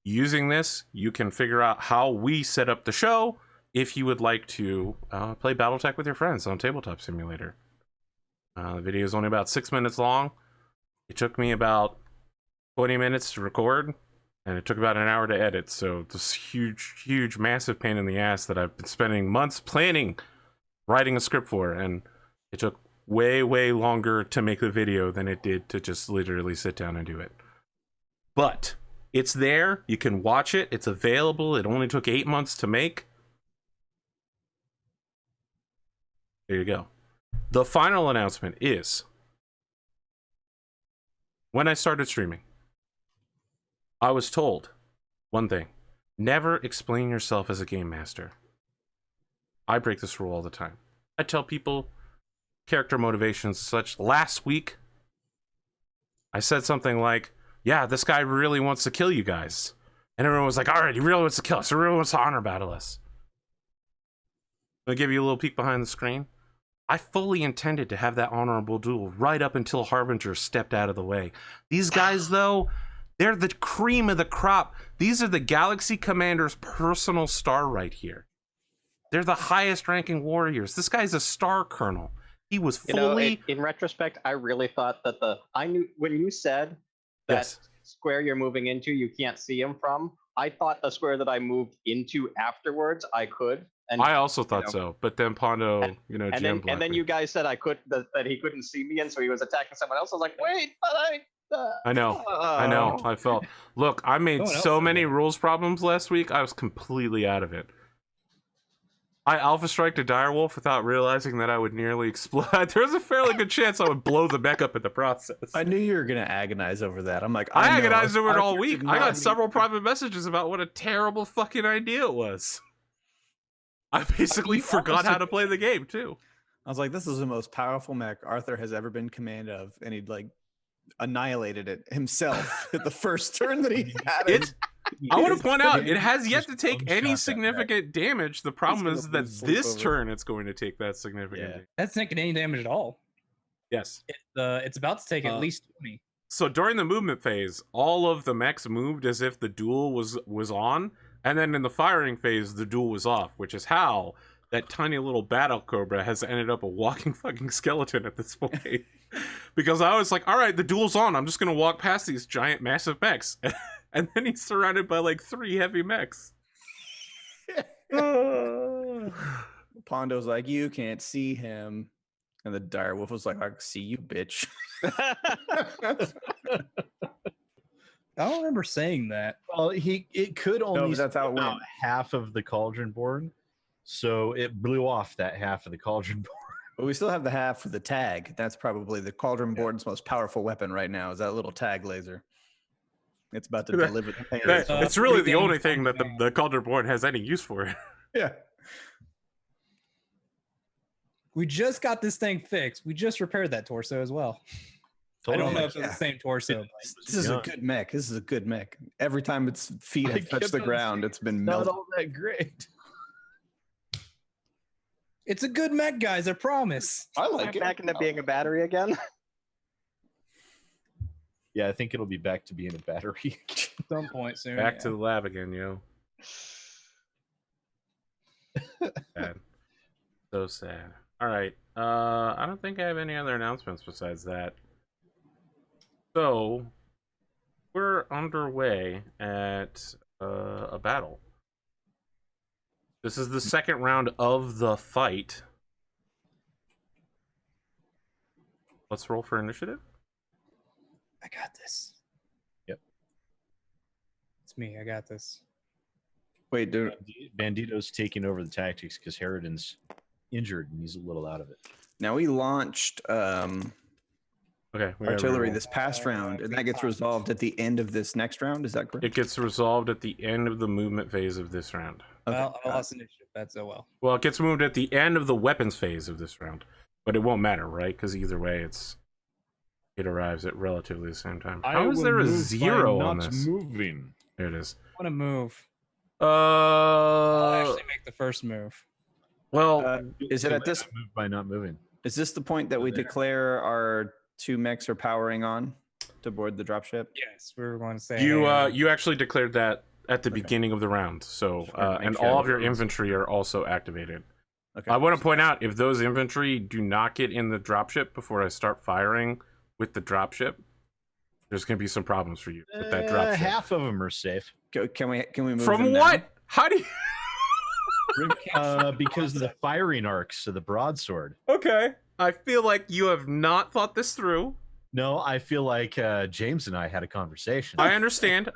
Using this, you can figure out how we set up the show if you would like to play Battletech with your friends on Tabletop Simulator. The video is only about 6 minutes long. It took me about 20 minutes to record, and it took about an hour to edit. So this huge, massive pain in the ass that I've been spending months writing a script for, and it took way longer to make the video than it did to just literally sit down and do it. But it's there. You can watch it. It's available. It only took 8 months to make. There you go. The final announcement is when I started streaming, I was told one thing: never explain yourself as a game master. I break this rule all the time. I tell people character motivations and such. Last week, I said something like, yeah, this guy really wants to kill you guys. And everyone was like, all right, he really wants to kill us. He really wants to honor battle us. I'll give you a little peek behind the screen. I fully intended to have that honorable duel right up until Harbinger stepped out of the way. These guys, though, they're the cream of the crop. These are the Galaxy Commander's personal star right here. They're the highest ranking warriors. This guy's a star colonel. He was You know, fully. in retrospect, I really thought that I knew when you said that Yes. square you're moving into, you can't see him from. I thought the square that I moved into afterwards, I could. And I also thought know, so, but then Pondo, and then you guys said I could that he couldn't see me, and so he was attacking someone else. I was like, wait, but I know. I know. I felt. Look, I made Someone else so did many it. rules problems last week. I was completely out of it. I alpha striked a direwolf without realizing that I would nearly explode. There was a fairly good chance I would blow the mech up in the process. I knew you were gonna agonize over that. I'm like, I know, agonized over it all Arthur week. did I not got need- several private messages about what a terrible fucking idea it was. I basically You forgot almost how to play the game too. I was like, this is the most powerful mech Arthur has ever been command of, and he'd like annihilated it himself at the first turn that he had it. It's. I want to point out it has yet Just to take one-shot any that significant damage. The problem gonna is that lose sleep this over it. turn it's going to take that significant. Yeah. Damage. That's not getting any damage at all. Yes. It's about to take at least 20. So during the movement phase, all of the mechs moved as if the duel was on, and then in the firing phase, the duel was off, which is how that tiny little battle cobra has ended up a walking fucking skeleton at this point. Because I was like, all right, the duel's on. I'm just gonna walk past these giant, massive mechs, and then he's surrounded by like 3 heavy mechs. Pondo's like, you can't see him, and the direwolf was like, I can see you, bitch. I don't remember saying that. Well, it could only but that's how it about went. half of the cauldron born, so it blew off that half of the cauldron born. But we still have the half for the tag. That's probably the Cauldron Board's most powerful weapon right now. Is that little tag laser? It's about to deliver the pain. It's really the pretty only damn thing that fun the Calder Board has any use for. Yeah. We just got this thing fixed. We just repaired that torso as well. I don't know if it's Yeah. the same torso. This is a good mech. This is a good mech. Every time its feet I have touched kept the on ground, saying it's been Not melted. all that great. It's a good mech, guys. I promise. I I'm like it. back into being a battery again. Yeah, I think it'll be back to being a battery. At some point soon. Back yeah. to the lab again, yo. Sad. So sad. All right. I don't think I have any other announcements besides that. So we're underway at a battle. This is the second round of the fight. Let's roll for initiative. I got this. Yep. It's me. I got this. Wait, dude. Bandito's taking over the tactics because Harridan's injured and he's a little out of it. Now we launched Okay. we gotta artillery reroll. this past round, and that gets resolved at the end of this next round. Is that correct? It gets resolved at the end of the movement phase of this round. Okay, Well, I got lost initiative. That's oh well. Well, it gets moved at the end of the weapons phase of this round, but it won't matter, right? Because either way, it arrives at relatively the same time. How is there a 0 on this? Moving. There it is. I want to move. I'll Uh, actually make the first move. well, Is it at this? Move by not moving? Is this the point that we declare our 2 mechs are powering on to board the dropship? Yes, we were going to say. you hey, you actually declared that at the beginning of the round, so Just wanted to make and sure all that of your was- infantry are also activated. Okay. I want to point out if those infantry do not get in the dropship before I start firing with the dropship, there's going to be some problems for you with that dropship. Half of them are safe Can we move From them what? now? How do you? because of the firing arcs of the broadsword. Okay. I feel like you have not thought this through. No, I feel like James and I had a conversation. I understand.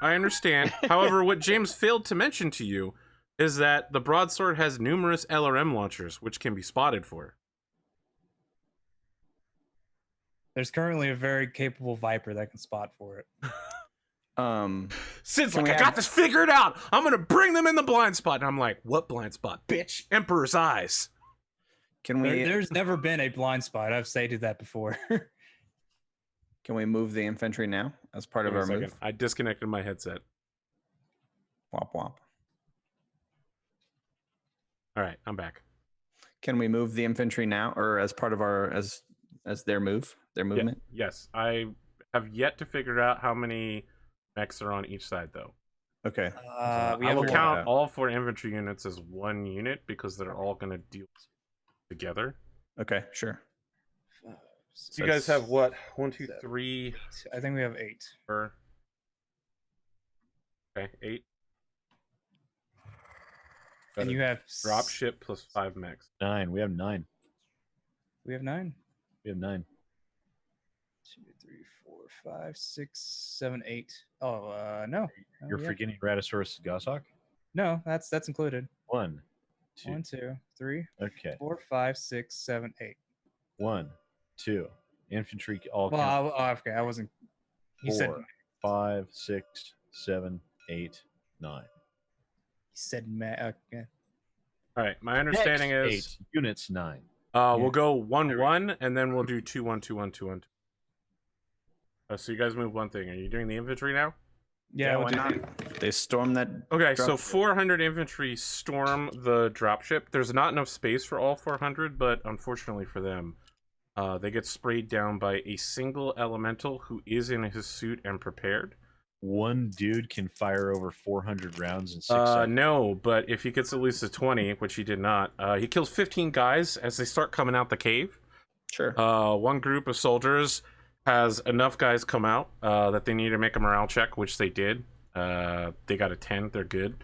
However, what James failed to mention to you is that the broadsword has numerous LRM launchers, which can be spotted for. There's currently a very capable Viper that can spot for it. Sid's Can like, we I got have- this figured out. I'm going to bring them in the blind spot. And I'm like, what blind spot? Bitch, Emperor's eyes. Can we There's never been a blind spot. I've stated that before. can we move the infantry now as part of Give me our a second. move? I disconnected my headset. Womp womp. All right, I'm back. Can we move the infantry now, or as part of our as their move, their movement? Yes, I have yet to figure out how many mechs are on each side, though. Okay. We I have will a count that. all 4 infantry units as one unit because they're all going to deal together. Okay, sure. So you guys have what? 1, 2, seven, 3, 8. I think we have 8. 4. Okay, 8. And you have Drop ship plus 5 mechs. 9. We have 9. We have 9. We have 9. 2, 3, 4, 5, 6, 7, 8. Oh, no. You're forgetting Raddosaurus Goshawk? No, that's included. 1, 2. 1, 2, 3, Okay. 4, 5, 6, 7, 8. 1, 2. Infantry all Well, count. okay, I wasn't. You said 4, 5, 6, 7, 8, 9. Okay. All right, my understanding Next, is 8 units 9. we'll go 1, 1, and then we'll do 2, 1, 2, 1, 2, 1. So you guys move one thing. Are you doing the infantry now? Yeah, why not? They stormed that. Okay, so Drop ship. 400 infantry storm the dropship. There's not enough space for all 400, but unfortunately for them, they get sprayed down by a single elemental who is in his suit and prepared. One dude can fire over 400 rounds in 6 seconds. No, but if he gets at least a 20, which he did not, he kills 15 guys as they start coming out the cave. Sure. One group of soldiers has enough guys come out that they need to make a morale check, which they did. They got a 10. They're good.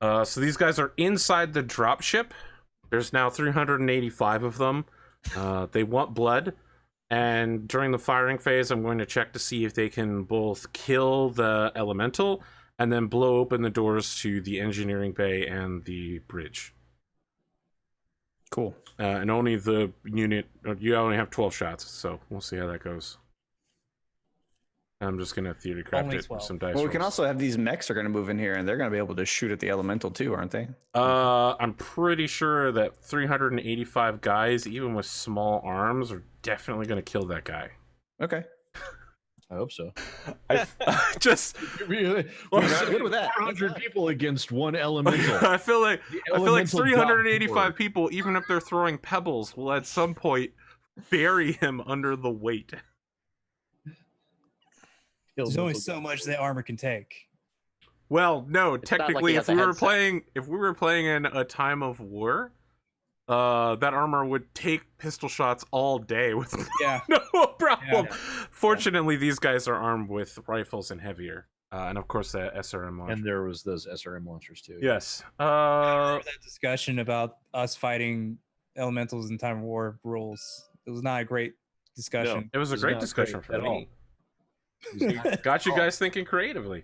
So these guys are inside the dropship. There's now 385 of them. They want blood. And during the firing phase, I'm going to check to see if they can both kill the elemental and then blow open the doors to the engineering bay and the bridge. Cool. And only the unit, you only have 12 shots, so we'll see how that goes. I'm just going to theory craft Only it with 12. some dice Well, we can rolls. also have these mechs are going to move in here, and they're going to be able to shoot at the elemental too, aren't they? I'm pretty sure that 385 guys, even with small arms, are definitely going to kill that guy. Okay. I hope so. I just Really? Well, We're good with that. 400 people against one elemental. I feel like The 385 elemental people, even if they're throwing pebbles, will at some point bury him under the weight. There's only so much that armor can take. Well, no, It's not like technically, he if has a we were headset. playing in a time of war, that armor would take pistol shots all day with Yeah. no problem. Yeah. Fortunately, these guys are armed with rifles and heavier, and of course the SRM launcher. And there was those SRM launchers too. Yes. That discussion about us fighting elementals in time of war rules. It was not a great discussion. It was a It's great not discussion great for at me. all. Got you guys thinking creatively.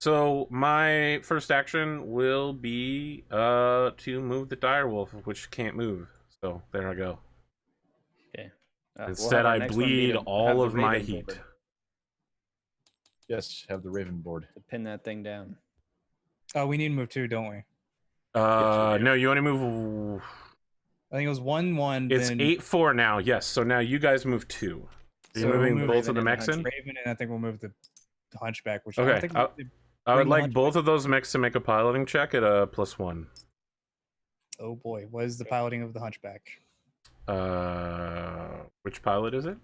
So my first action will be to move the direwolf, which can't move. So there I go. We'll Instead, have our I next one be bleed to all have the of my Raven heat. board Yes, have the Raven board. to pin that thing down. Oh, we need to move 2, don't we? No, you want to move. I think it was 1-1. It's then 8-4 now. Yes. So now you guys move 2. Are you So we'll moving move both of the Raven mechs in? Raven, and I think we'll move the Hunchback. Which I Okay, don't think we did I would bring the like Hunchback. both of those mechs to make a piloting check at a +1. Oh boy, what is the piloting of the Hunchback? Which pilot is it?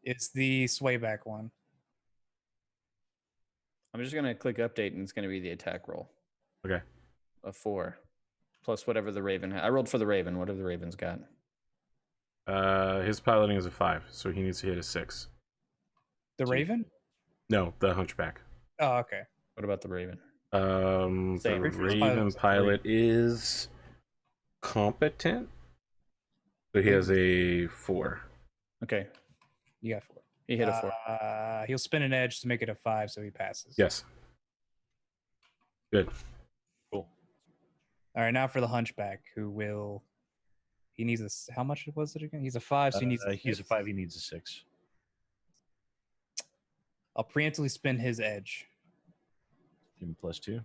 It's the swayback one. I'm just gonna click update, and it's gonna be the attack roll. Okay. A 4, plus whatever the Raven. I rolled for the Raven. Whatever the Raven's got. His piloting is a 5, so he needs to hit a 6. The Raven? No, the Hunchback. Oh, okay. What about the Raven? The Same. Raven pilot is competent, so he has a 4. Okay, You got 4. he hit a 4. He'll spin an edge to make it a 5, so he passes. Yes. Good. Cool. All right, now for the Hunchback, who will. He needs a. How much was it again? He's a 5, so he needs. He's a 5. He needs a 6. I'll preemptively spin his edge. Give him +2.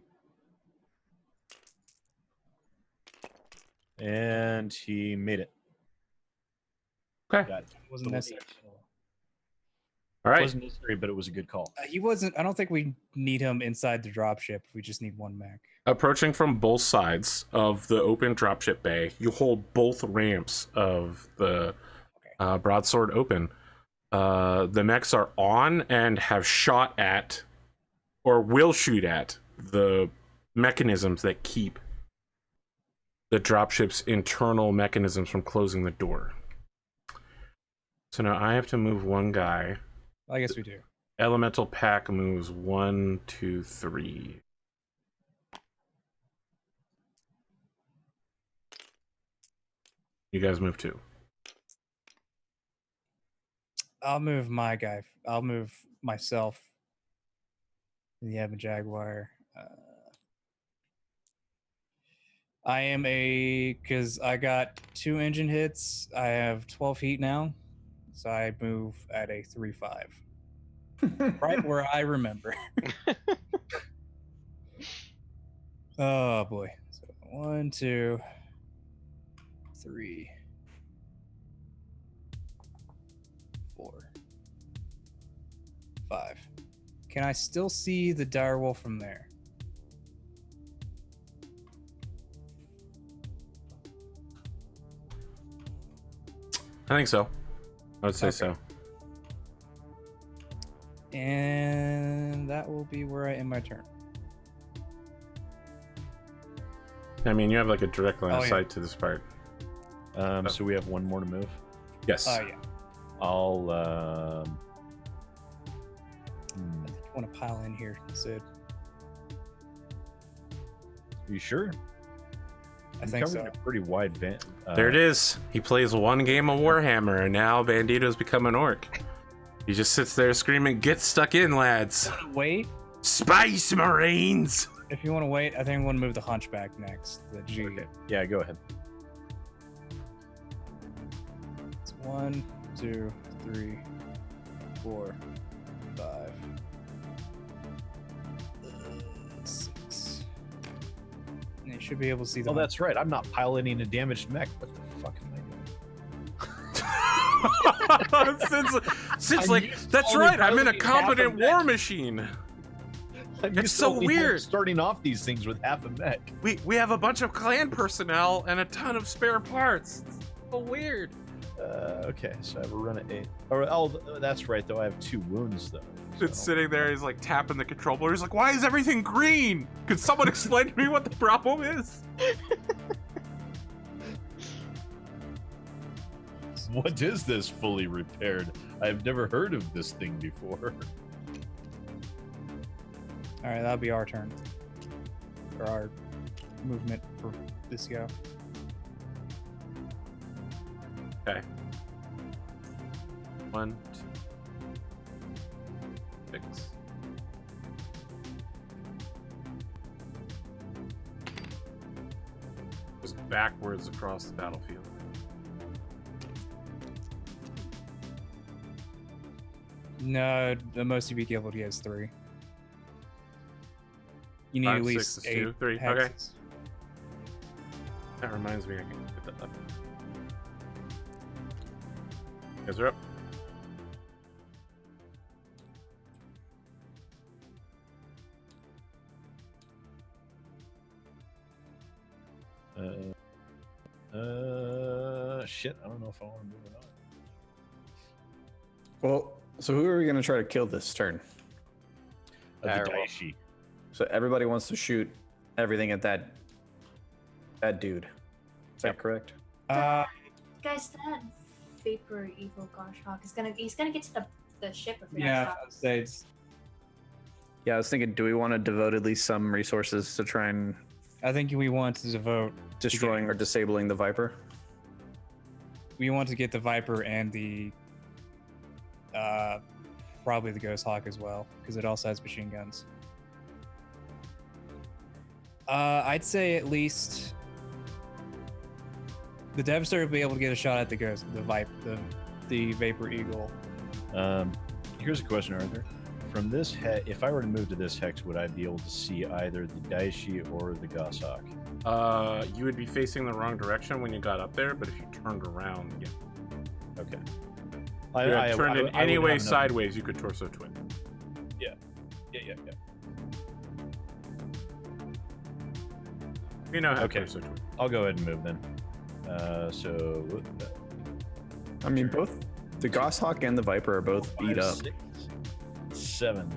And he made it. Okay. Got it. Wasn't necessary. All It right. wasn't necessary, but it was a good call. He wasn't. I don't think we need him inside the dropship. We just need one mech. Approaching from both sides of the open dropship bay, you hold both ramps of the broadsword open. The mechs are on and have shot at or will shoot at the mechanisms that keep the dropship's internal mechanisms from closing the door. So now I have to move one guy. I guess we do. Elemental pack moves 1, 2, 3. You guys move 2. I'll move my guy. I'll move myself. You have a Jaguar. I am because I got 2 engine hits. I have 12 heat now, so I move at a 3-5. Right where I remember. Oh boy. So 1, 2, 3, 4, 5. Can I still see the direwolf from there? I think so. I would say Okay. so. And that will be where I end my turn. I mean, you have like a direct line of Oh, yeah. sight to this part. So we have one more to move. Yes. Yeah. I'll. I think you want to pile in here, Sid. You sure? I You think covered so. a pretty wide van. There it is. He plays one game of Warhammer, and now Bandito's become an orc. He just sits there screaming, "Get stuck in, lads! Wait. Space Marines!" If you want to wait, I think I want to move the Hunchback next. The G. Okay. Yeah, go ahead. It's 1, 2, 3, 4, 5, 6. And you should be able to see the. Oh, that's right. I'm not piloting a damaged mech. What the fuck am I doing? Since I'm like, used to that's only right, I'm in a piloting half a competent mech. war machine. I'm It's used to so only weird. starting off these things with half a mech. We have a bunch of clan personnel and a ton of spare parts. It's so weird. Okay, so I have a run of 8. Oh, that's right, though. I have 2 wounds, though. It's so- sitting there, he's like tapping the controller. He's like, "Why is everything green? Could someone explain to me what the problem is?" What is this fully repaired? I've never heard of this thing before. All right, that'll be our turn. Or our movement for this go. Okay. 1, 2, 6. Goes backwards across the battlefield. No, the most you'd be able to get is 3. You need 5, at 6 least is 8 2, 3. Okay. hexes. That reminds me, I can get that up. You guys are up. Shit. I don't know if I want to move it on. Well, so who are we going to try to kill this turn? The Direwolf. Daishi. So everybody wants to shoot everything at that dude. Is that correct? Guys, that Vapor Evil Goshawk is he's gonna get to the ship if we don't Yeah, stop. I'd say it's. Yeah, I was thinking, do we want to devote at least some resources to try and I think we want to devote. destroying or disabling the Viper? We want to get the Viper and the. Probably the Ghost Hawk as well, because it also has machine guns. I'd say at least the Devastator will be able to get a shot at the Ghost, the Vapor Eagle. Here's a question, Arthur. From this if I were to move to this hex, would I be able to see either the Daishi or the Goshawk? You would be facing the wrong direction when you got up there, but if you turned around, yeah. Okay. If you had turned in any would way have enough- sideways, you could torso twin. Yeah. You know how Okay. to torso twin. I'll go ahead and move then. So I mean, both the Goshawk and the Viper are both beat 5, up. 6, 7.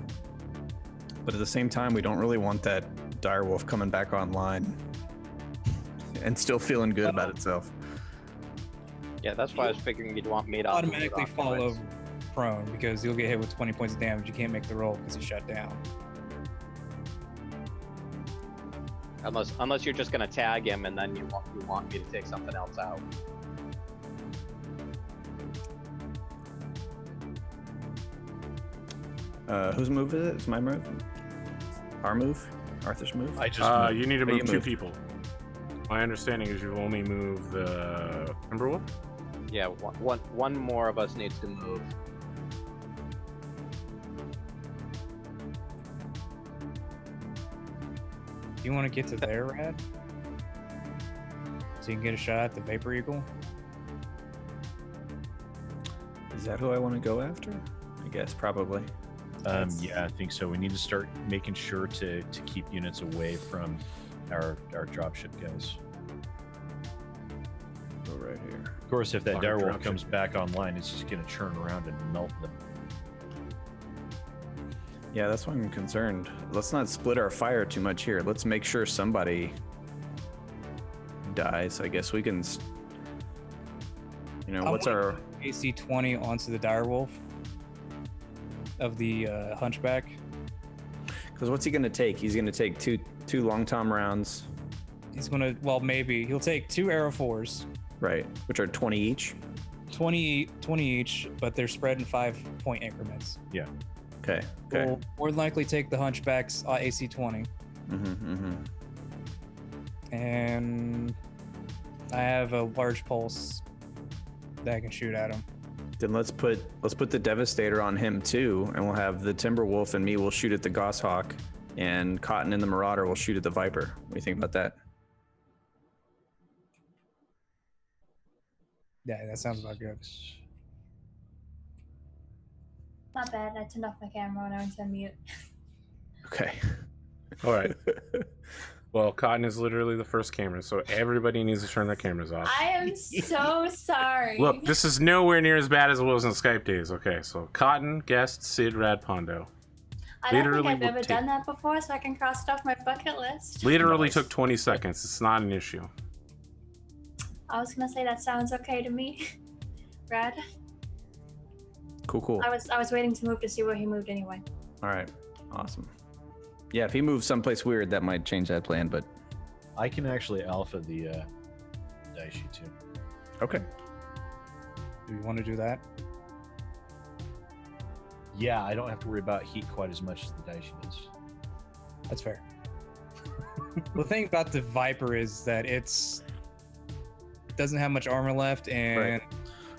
But at the same time, we don't really want that direwolf coming back online and still feeling good about itself. Yeah, that's why I was figuring you'd want me to Automatically fall over prone because you'll get hit with 20 points of damage. You can't make the roll because he's shut down. Unless you're just gonna tag him and then you want me to take something else out. Whose move is it? It's my move? Our move? Arthur's move? I just You need to Oh, you move two moved. people. My understanding is you've only moved the Timberwolf. Yeah, one more of us needs to move. Do you want to get to there, Rad? So you can get a shot at the Vapor Eagle? Is that who I want to go after? I guess, probably. yeah, I think so. We need to start making sure to keep units away from our dropship guys. Go right here. Of course, if that Fucking direwolf dropship. comes back online, it's just going to churn around and melt them. Yeah, that's why I'm concerned. Let's not split our fire too much here. Let's make sure somebody dies. I guess we can. What's our? AC 20 onto the direwolf of the hunchback. Because what's he going to take? He's going to take two long tom rounds, He's gonna, well, maybe he'll take 2 arrow 4s, right? Which are 20 each. 20 each, but they're spread in 5-point increments. Okay. Okay. We'll more than likely take the hunchback's AC 20, and I have a large pulse that I can shoot at him. Then let's put the Devastator on him too, and we'll have the Timberwolf and me will shoot at the Goshawk, and Cotton and the Marauder will shoot at the Viper. What do you think about that? Yeah, that sounds about good. Not bad. I turned off my camera when I went to mute. Okay. All right. Well, Cotton is literally the first camera, so everybody needs to turn their cameras off. I am so sorry. Look, this is nowhere near as bad as it was in Skype days. Okay, so Cotton, Guest, Sid, Rad, Pondo. I don't literally think I've will ever done that before, so I can cross it off my bucket list. Literally Nice. took 20 seconds. It's not an issue. I was gonna say that sounds okay to me. Brad, Cool. I was waiting to move to see where he moved anyway. All right. Awesome. Yeah, if he moves someplace weird, that might change that plan, but I can actually alpha the die sheet too. okay. Do we want to do that? Yeah, I don't have to worry about heat quite as much as the die sheet is. That's fair. The thing about the Viper is that it's doesn't have much armor left, and Right.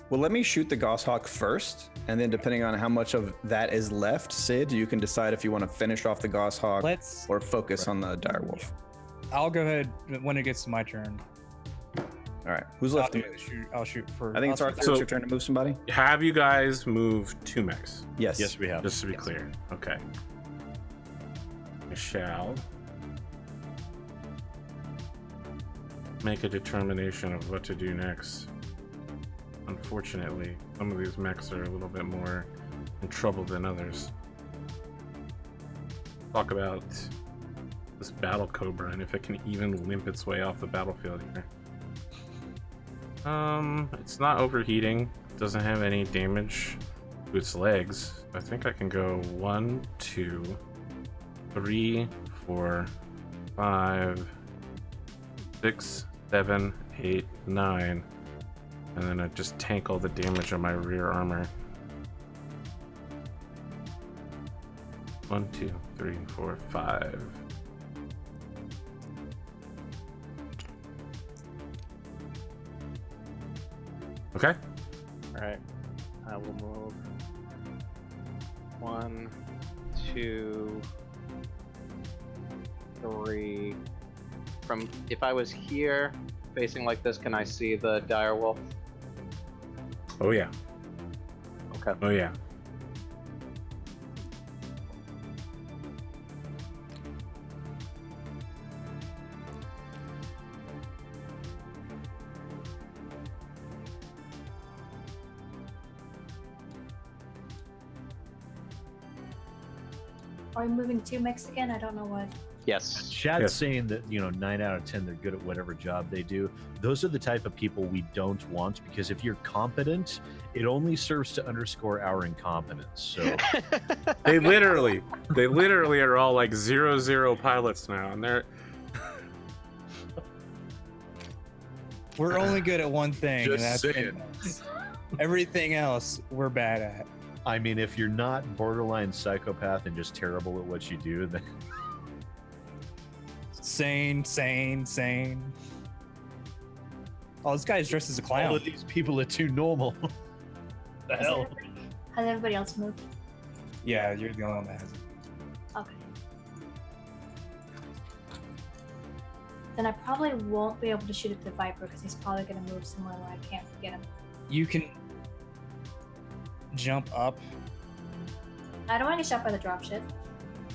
Well, let me shoot the Goshawk first, and then depending on how much of that is left, Sid, you can decide if you want to finish off the Goshawk let's. or focus on the Direwolf. I'll go ahead when it gets to my turn. All right. Who's left to move? I'll shoot for. I think it's I'll Arthur. shoot It's So- your turn to move somebody. Have you guys moved 2 mechs? Yes. Yes, we have. Just to be clear. Okay. I shall make a determination of what to do next. Unfortunately, some of these mechs are a little bit more in trouble than others. Talk about this Battle Cobra and if it can even limp its way off the battlefield here. It's not overheating. Doesn't have any damage to its legs. I think I can go 1, 2, 3, 4, 5, 6, 7, 8, 9. And then I just tank all the damage on my rear armor. 1, 2, 3, 4, 5. Okay. Alright. I will move 1, 2, 3. From if I was here facing like this, can I see the direwolf? Oh yeah. Okay. Oh yeah. Are we moving 2 mechs again? I don't know what. Yes. Chad's Yes. saying that 9 out of 10 they're good at whatever job they do. Those are the type of people we don't want, because if you're competent, it only serves to underscore our incompetence. So They literally are all like 0-0 pilots now, and they're We're only good at one thing, and Just that's saying. everything else we're bad at. I mean, if you're not borderline psychopath and just terrible at what you do, then Sane. Oh, this guy's dressed as a all clown. of these people are too normal. The Has hell? everybody else moved? Yeah, you're the only one that has it. Okay. Then I probably won't be able to shoot at the Viper because he's probably going to move somewhere where I can't get him. You can jump up. I don't want to get shot by the dropship.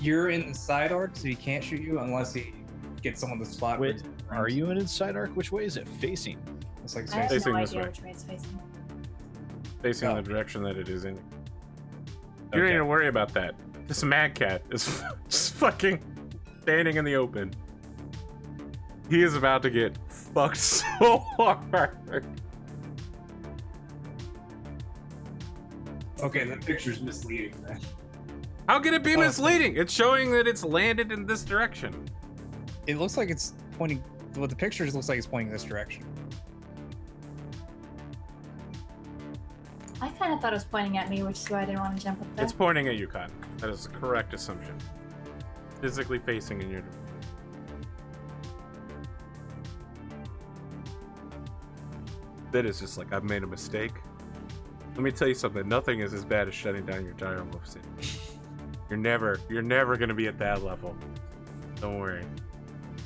You're in the side arc, so he can't shoot you unless he gets someone to spot. Wait, are you in inside arc? Which way is it facing? It's like I have Facing no this idea way. which way it's facing. facing Oh. the direction that it is in. You don't need to worry about that. This mad cat is just fucking standing in the open. He is about to get fucked so hard. Okay, the picture's misleading. Then. How can it be Oh, misleading? It's showing that it's landed in this direction. It looks like it's pointing. Well, the pictures looks like it's pointing this direction. I kind of thought it was pointing at me, which is why I didn't want to jump up there. It's pointing at you, Cotton. That is the correct assumption. Physically facing in your direction. That is just like, I've made a mistake. Let me tell you something. Nothing is as bad as shutting down your direwolf city. You're never gonna be at that level. Don't worry.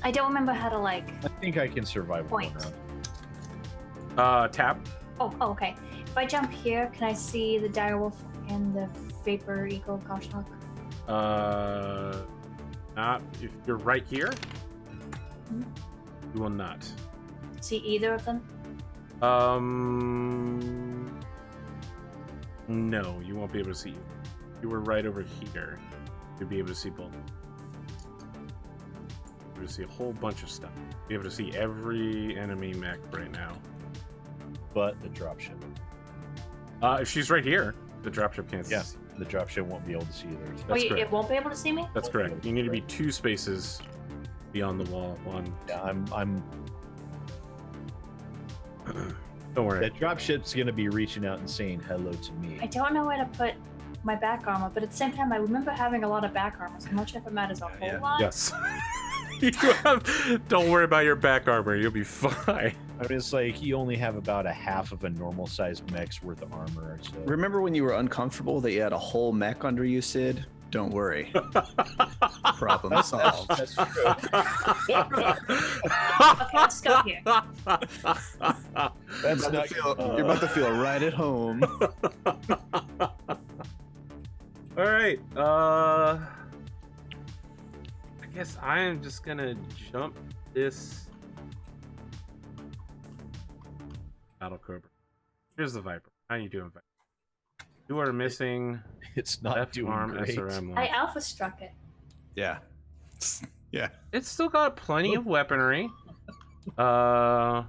I don't remember how to like. I think I can survive one Point. Tab. Oh, okay. If I jump here, can I see the direwolf and the vapor eagle goshawk? Not if you're right here. Hmm? You will not. See either of them? No, you won't be able to see. If you were right over here, you'd be able to see both. You'd be able to see a whole bunch of stuff. You'd be able to see every enemy mech right now. but the dropship. If she's right here, the dropship can't Yeah. see. The dropship won't be able to see either. That's Wait, correct. it won't be able to see me? That's correct. You need to be 2 spaces beyond the wall. One. Yeah, I'm. Don't worry. That dropship's gonna be reaching out and saying hello to me. I don't know where to put my back armor, but at the same time, I remember having a lot of back armor, so I'm not sure if it matters a whole Yeah. lot. Yes. Don't worry about your back armor. You'll be fine. I mean, it's like you only have about a half of a normal sized mech's worth of armor. So. Remember when you were uncomfortable that you had a whole mech under you, Sid? Don't worry. Problem solved. That's true. Okay, let's go here. That's not. You're about to feel right at home. All right. I guess I am just gonna jump this battle cobra. Here's the viper. How you doing, viper? You are missing It's not left doing arm great. SRM I left. alpha struck it. Yeah. Yeah. It's still got plenty of weaponry. I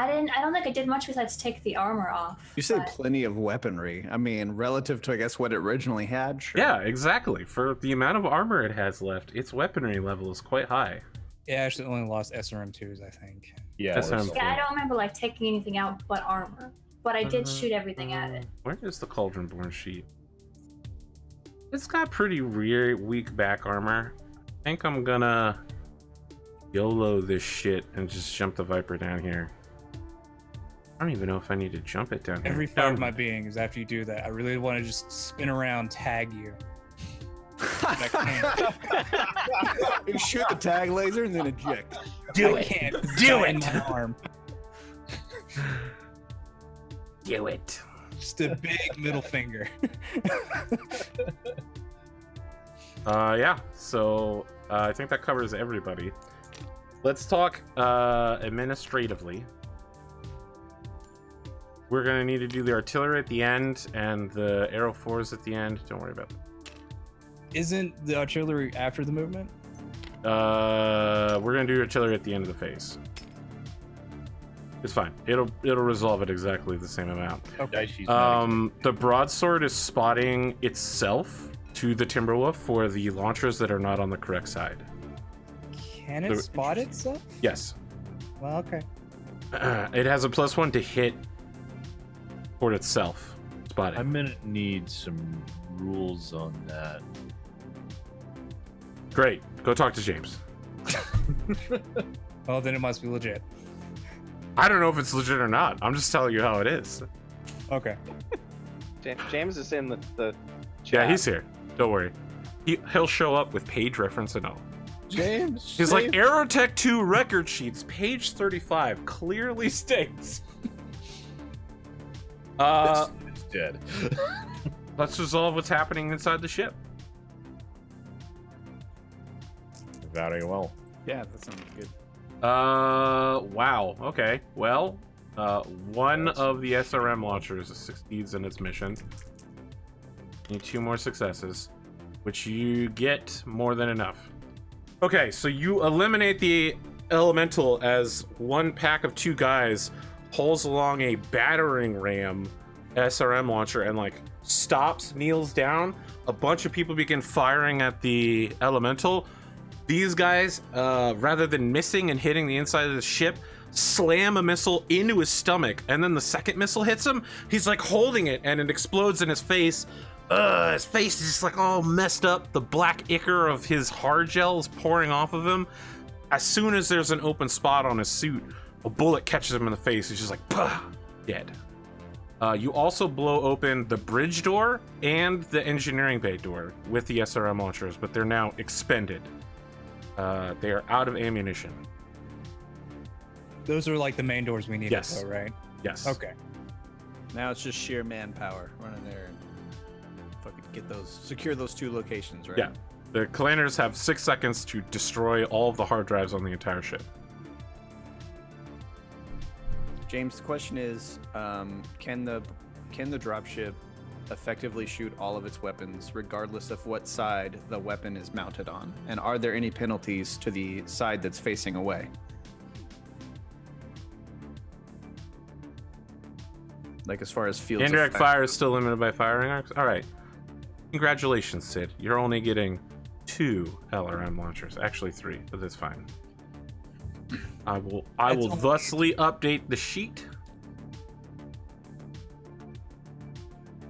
don't think I did much besides take the armor off. You say but- plenty of weaponry. I mean, relative to, I guess, what it originally had. Sure. Yeah, exactly. For the amount of armor it has left, its weaponry level is quite high. It actually only lost SRM2s, I think. Yeah, That's it's- him. Yeah, I don't remember like taking anything out but armor. But I did shoot everything at it. Where is the Cauldron-born sheet? It's got pretty weak back armor. I think I'm gonna YOLO this shit and just jump the Viper down here. I don't even know if I need to jump it down here. Every part of my being is after you do that, I really want to just spin around, tag you. But I can't. You shoot the tag laser and then eject. I can't. Do in it. my arm. Do it. Just a big middle finger. Yeah, so I think that covers everybody. Let's talk administratively. We're gonna need to do the artillery at the end and the arrow 4s at the end. Don't worry about that. Isn't the artillery after the movement? We're gonna do artillery at the end of the phase. It's fine. It'll resolve at exactly the same amount. Daichi's The broadsword is spotting itself to the Timberwolf for the launchers that are not on the correct side. Can it spot itself? Yes. Well, okay. It has a +1 to hit toward itself. Spotting. I'm gonna need some rules on that. Great. Go talk to James. Well, then it must be legit. I don't know if it's legit or not. I'm just telling you how it is. Okay. James is in the Yeah, chat. he's here. Don't worry. He'll show up with page reference and all. James. He's like, Aerotech 2 record sheets, page 35, clearly states. It's dead. Let's resolve what's happening inside the ship. Very well. Yeah, that sounds good. Wow. Okay. Well, one of the SRM launchers succeeds in its mission. Need 2 more successes, which you get more than enough. Okay, so you eliminate the elemental as one pack of 2 guys pulls along a battering ram SRM launcher and like stops, kneels down. A bunch of people begin firing at the elemental. These guys, rather than missing and hitting the inside of the ship, slam a missile into his stomach, and then the second missile hits him. He's like holding it, and it explodes in his face. His face is just like all messed up. The black ichor of his hard gel is pouring off of him. As soon as there's an open spot on his suit, a bullet catches him in the face. He's just like, bah, dead. You also blow open the bridge door and the engineering bay door with the SRM launchers, but they're now expended. They are out of ammunition. Those are like the main doors we need, Yes. though, right? Yes. Okay. Now it's just sheer manpower. Run in there and fucking get those, secure those 2 locations, right? Yeah. The Clanners have 6 seconds to destroy all of the hard drives on the entire ship. James, the question is, can the dropship effectively shoot all of its weapons, regardless of what side the weapon is mounted on? And are there any penalties to the side that's facing away? Like as far as fields of Indirect effect. fire is still limited by firing arcs. All right. Congratulations, Sid. You're only getting 2 LRM launchers. Actually 3, but that's fine. I will thusly update the sheet.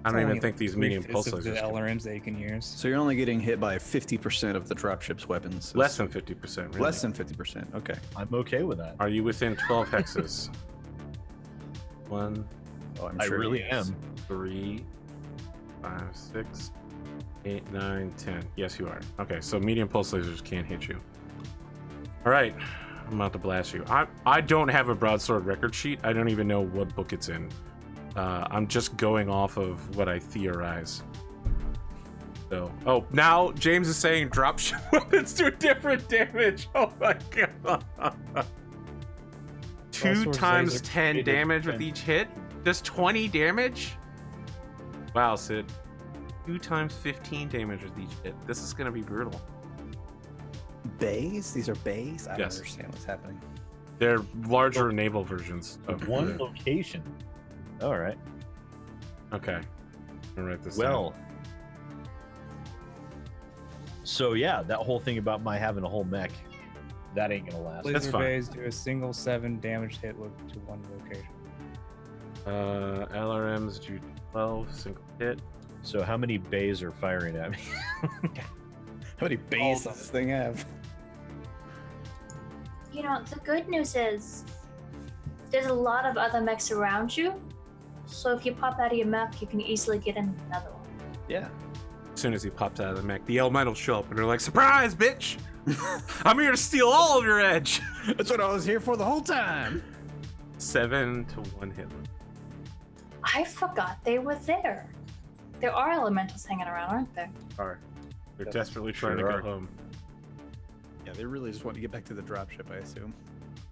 I don't even think these medium pulse the lasers can- LRMs that you can use. So you're only getting hit by 50% of the dropship's weapons. Less than 50%. Really. Less than 50%. Okay. I'm okay with that. Are you within 12 hexes? 1, Oh, I'm I sure really he is. am. 3, 5, 6, 8, 9, 10. Yes, you are. Okay, so medium pulse lasers can't hit you. All right, I'm about to blast you. I don't have a broadsword record sheet. I don't even know what book it's in. I'm just going off of what I theorize. So, oh, now James is saying dropship weapons do different damage. Oh my god. 2 Broadsword times laser 10 created damage with 10. each hit? Does 20 damage? Wow, Sid. 2 times 15 damage with each hit. This is gonna be brutal. Bays? These are bays? I don't Yes. understand what's happening. They're larger naval versions of One location. All right. Okay. I'll write this Well. So yeah, that whole thing about my having a whole mech, that ain't gonna last. That's Laser fine. bays do a single 7 damage hit to one location. down. LRMs do 12 single hit. So how many bays are firing at me? How many bays does this thing have? You know, the good news is there's a lot of other mechs around you. So if you pop out of your mech, you can easily get in another one. Yeah. As soon as he pops out of the mech, the elemental show up and they're like, "Surprise, bitch! I'm here to steal all of your edge." That's what I was here for the whole time. 7 to 1 hit. I forgot they were there. There are elementals hanging around, aren't there? Are. They're Yes, desperately trying to sure go are. home. Yeah, they really just want to get back to the dropship, I assume.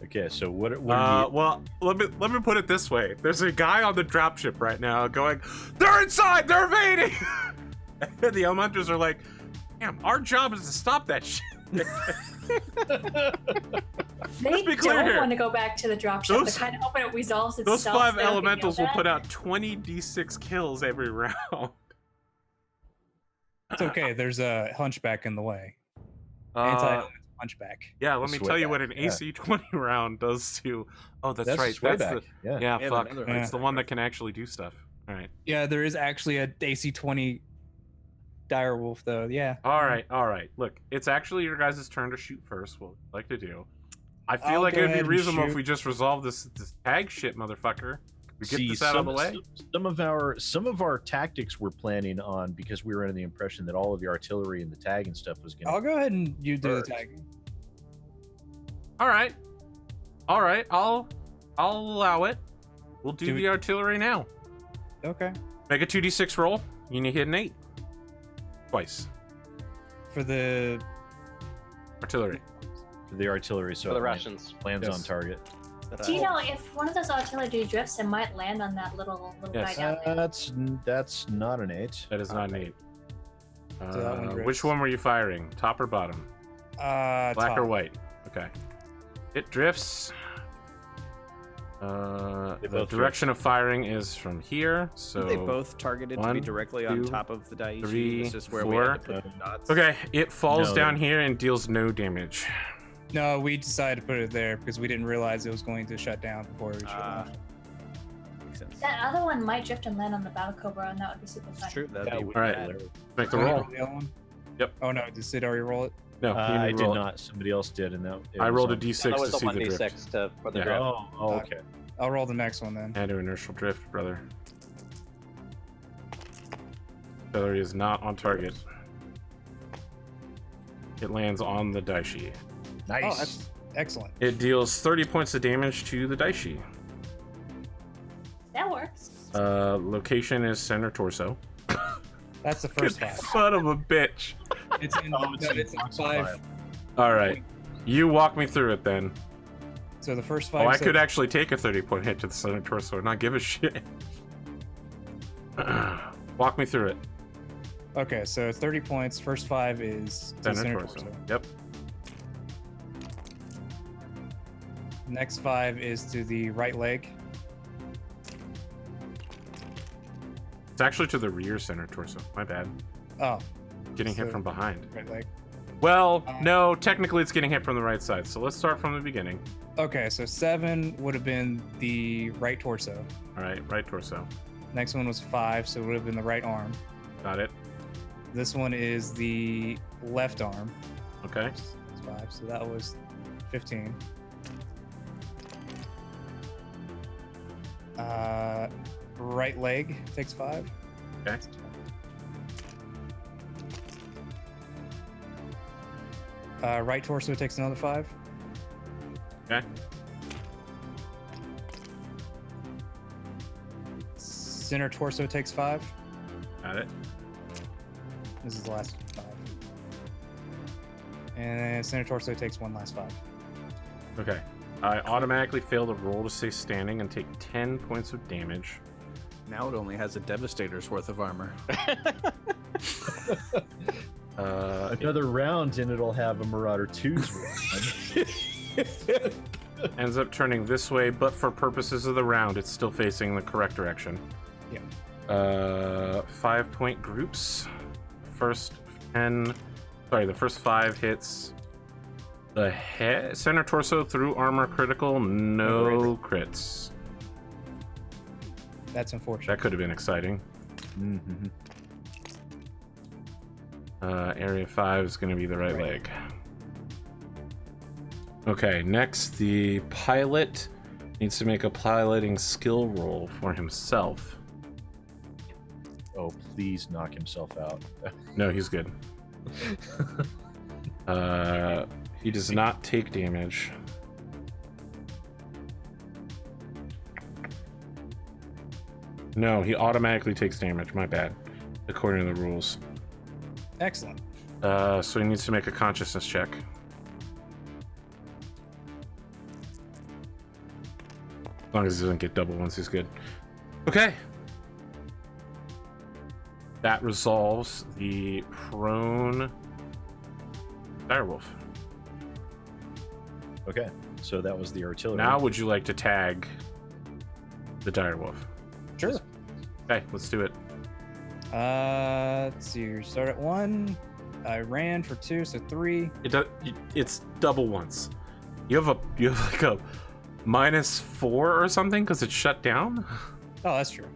Okay, so what are Well, let me put it this way. There's a guy on the dropship right now going, "They're inside! They're invading!" And the elementals are like, Damn, our job is to stop that shit. They be clear don't here. want to go back to the drop ship. Those- The kind of hoping it resolves itself. Those 5 so they don't get elementals will yelled put at. out 20 d6 kills every round. It's okay. There's a hunchback in the way. Uh, Anti hunchback. yeah, let me Sway tell you back, what an yeah. AC 20 round does to. Oh, that's right. way That's back. the. Yeah. Yeah, Yeah, fuck. another It's the hunchback one that can actually do stuff. All right. Yeah, there is actually a AC 20 dire wolf though. Yeah. All right. All right. Look, it's actually your guys' turn to shoot first. What we'd like to do. I feel I'll like go it'd be ahead and reasonable if shoot. we just resolve this tag shit, motherfucker. We get See, this out of the way. Some of our tactics we're planning on, because we were under the impression that all of the artillery and the tag and stuff was I'll going to. go ahead and you do the First. tagging. All right. All right. I'll allow it. We'll do Do the artillery now. Okay. Make a 2d6 roll. You need to hit an 8. Twice. For the Artillery. For the artillery, so For the it Russians. lands Yes. on target. Do you know if one of those artillery drifts, it might land on that little Yes. guy down there? That's not an 8. That is not an 8. So that one Which drifts. one were you firing? Top or bottom? Black top. or white? Okay. It drifts. They The both direction of firing is from here. So they both targeted to be 1, directly on 2, top of the dice. 3, It's just where 4. we had to put the dots. okay, it falls No, down they- here and deals no damage. No, we decided to put it there because we didn't realize it was going to shut down before we shut Ah, down. makes sense. That other one might drift and land on the battle cobra, and that would be super fun. It's true. That'd That be would All right. be hilarious. Make the Wanna roll. roll the other one? Yep. Oh no, did Sid already roll it? No, you I need to did roll it. not. Somebody else did, and that it I was rolled a on- d6 That to was a see the drift. 1d6 for the Yeah. drift. Oh, okay. I'll roll the next one then. And to inertial drift, brother. Artillery is not on target. It lands on the daishi. Nice. Oh, that's excellent. It deals 30 points of damage to the daishi. That works. Location is center torso. That's the first five. Son of a bitch. It's in, Oh, it's in it's in box 5. five. All right. You walk me through it then. So the first 5. Oh, I so- could actually take a 30-point hit to the center torso and not give a shit. Walk me through it. Okay, so 30 points. First 5 is to Center center torso. torso. Yep. Next 5 is to the right leg. It's actually to the rear center torso. My bad. Oh, Getting hit So- from behind. right leg. Well, Uh, no, technically it's getting hit from the right side. So let's start from the beginning. Okay, so 7 would have been the right torso. All right, right torso. Next one was 5, so it would have been the right arm. Got it. This one is the left arm. Okay. It's 5, so that was 15. Right leg takes 5. Okay. Right torso takes another 5. Okay. Center torso takes 5. Got it. This is the last 5. And then center torso takes 1 last 5. Okay. I automatically fail to roll to stay standing and take 10 points of damage. Now it only has a Devastator's worth of armor. Another round, and it'll have a Marauder 2's one. Ends up turning this way, but for purposes of the round, it's still facing the correct direction. Yeah. 5-point groups. First 10. Sorry, the first 5 hits. The head, center torso through armor critical, no crits. That's unfortunate. That could have been exciting. Mhm. Area 5 is going to be the right leg. Okay, next, the pilot needs to make a piloting skill roll for himself. Oh, please knock himself out. No, he's good. He does not take damage. No, he automatically takes damage. My bad. According to the rules. Excellent. So he needs to make a consciousness check. As long as he doesn't get double ones, he's good. Okay. That resolves the prone direwolf. Okay, so that was the artillery. Now, would you like to tag the direwolf? Sure. Okay, let's do it. Let's see. You start at 1. I ran for 2, so 3. It's double once. You have like a -4 or something because it's shut down. Oh, that's true.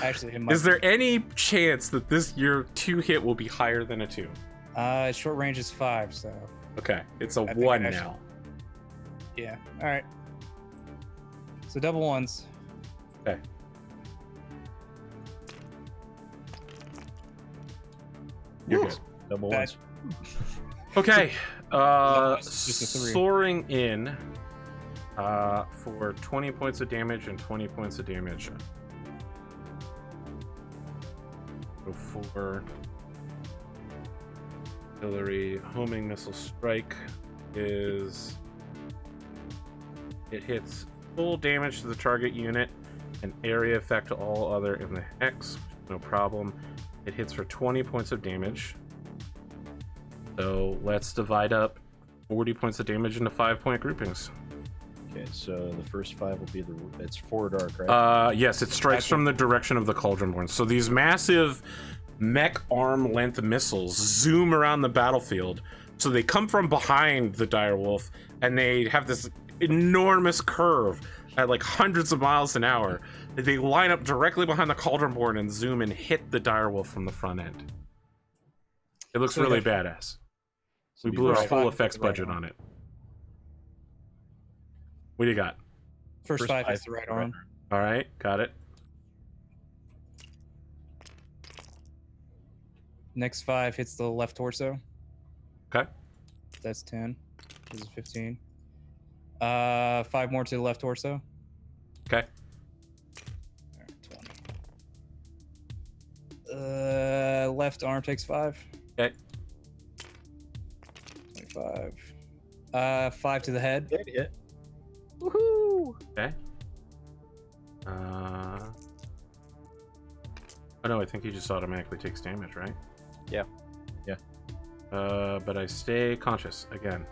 Actually, it might Is there any chance that your 2 hit will be higher than a 2? Short range is 5, so Okay, it's a I think 1 I should- now. yeah. All right. So double ones. Okay. You're Woo. good. Double That- ones. Okay. it's just a 3. Soaring in for 20 points of damage and 20 points of damage. So for artillery, homing missile strike is it hits full damage to the target unit and area effect to all other in the hex. No problem. It hits for 20 points of damage. So let's divide up 40 points of damage into 5-point groupings. Okay, so the first 5 will be it's forward arc, right? Yes, it strikes from the direction of the Cauldronborn. So these massive mech arm length missiles zoom around the battlefield. So they come from behind the direwolf and they have this enormous curve at like hundreds of miles an hour. They line up directly behind the Cauldronborn and zoom and hit the direwolf from the front end. It looks So really they're- badass. We the blew our first full 5 effects is the right budget arm. on it. What do you got? First 5 is the right arm. All right, got it. Next 5 hits the left torso. Okay. That's 10. This is 15. 5 more to the left torso. Okay. All right, 20. Left arm takes 5. Okay. 25. 5 to the head. Hit, hit. Woohoo! Okay. Oh no, I think he just automatically takes damage, right? Yeah. Yeah. But I stay conscious again.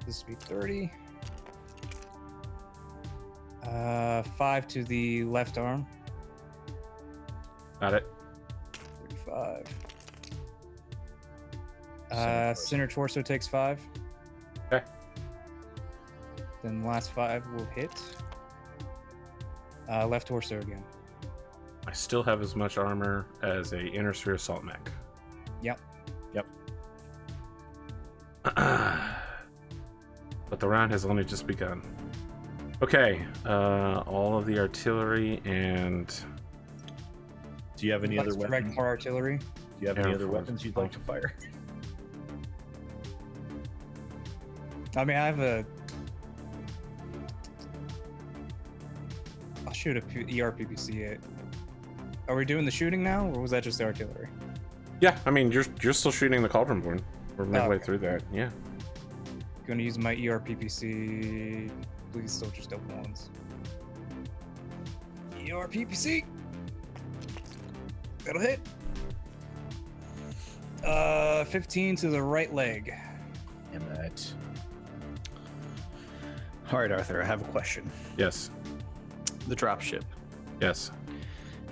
This would be 30. 5 to the left arm. Got it. 35. Center torso. Center torso takes 5. Okay. Then the last 5 will hit. Left torso again. I still have as much armor as a inner sphere assault mech. Yep. Yep. But the round has only just begun. Okay, all of the artillery and Do you have any Let's other direct weapons? more artillery. Do you have any Air other Force. weapons you'd like to fire? I mean, I have a. I'll shoot a ERPPC. Are we doing the shooting now, or was that just the artillery? yeah, I mean you're still shooting the Cauldronborn. We're midway okay. through that. Yeah. Going to use my ERPPC. Please, soldiers, double ones. ERPPC. That'll hit. 15 to the right leg. Damn it. All right, Arthur, I have a question. Yes. The dropship. Yes.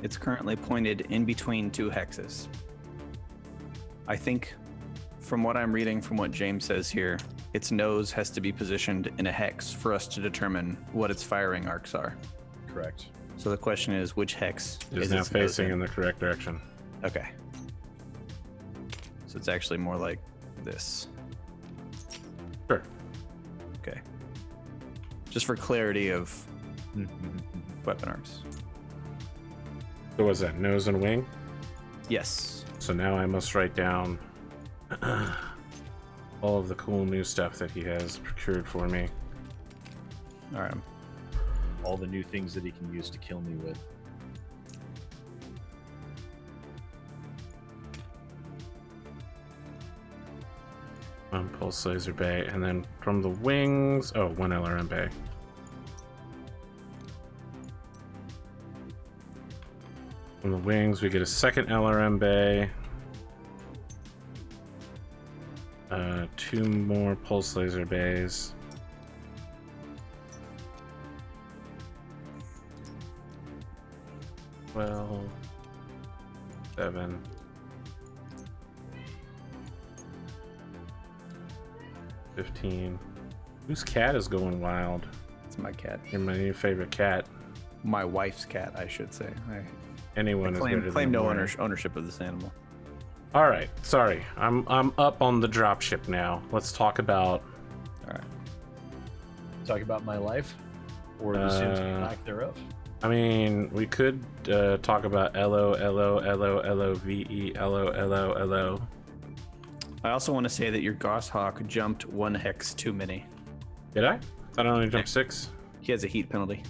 It's currently pointed in between 2 hexes. I think, from what I'm reading from what James says here, its nose has to be positioned in a hex for us to determine what its firing arcs are. Correct. So the question is, which hex It is is now its nose facing in the correct direction. Okay. So it's actually more like this. Sure. Okay. Just for clarity of weapon arcs. So was that nose and wing? Yes. So now I must write down all of the cool new stuff that he has procured for me. All right. All the new things that he can use to kill me with. Pulse laser bay, and then from the wings, oh, 1 LRM bay. From the wings, we get a second LRM bay. 2 more pulse laser bays. Well, 7. 15. Whose cat is going wild? It's my cat. You're my new favorite cat. My wife's cat, I should say. I Anyone is better claim than no mine. ownership of this animal. All right, sorry. I'm up on the dropship now. Let's talk about. All right. Talk about my life or the Sims lack thereof. I mean, we could talk about LOLOLOVE. I also want to say that your Goshawk jumped 1 hex too many. Did I? I only jumped 6. He has a heat penalty.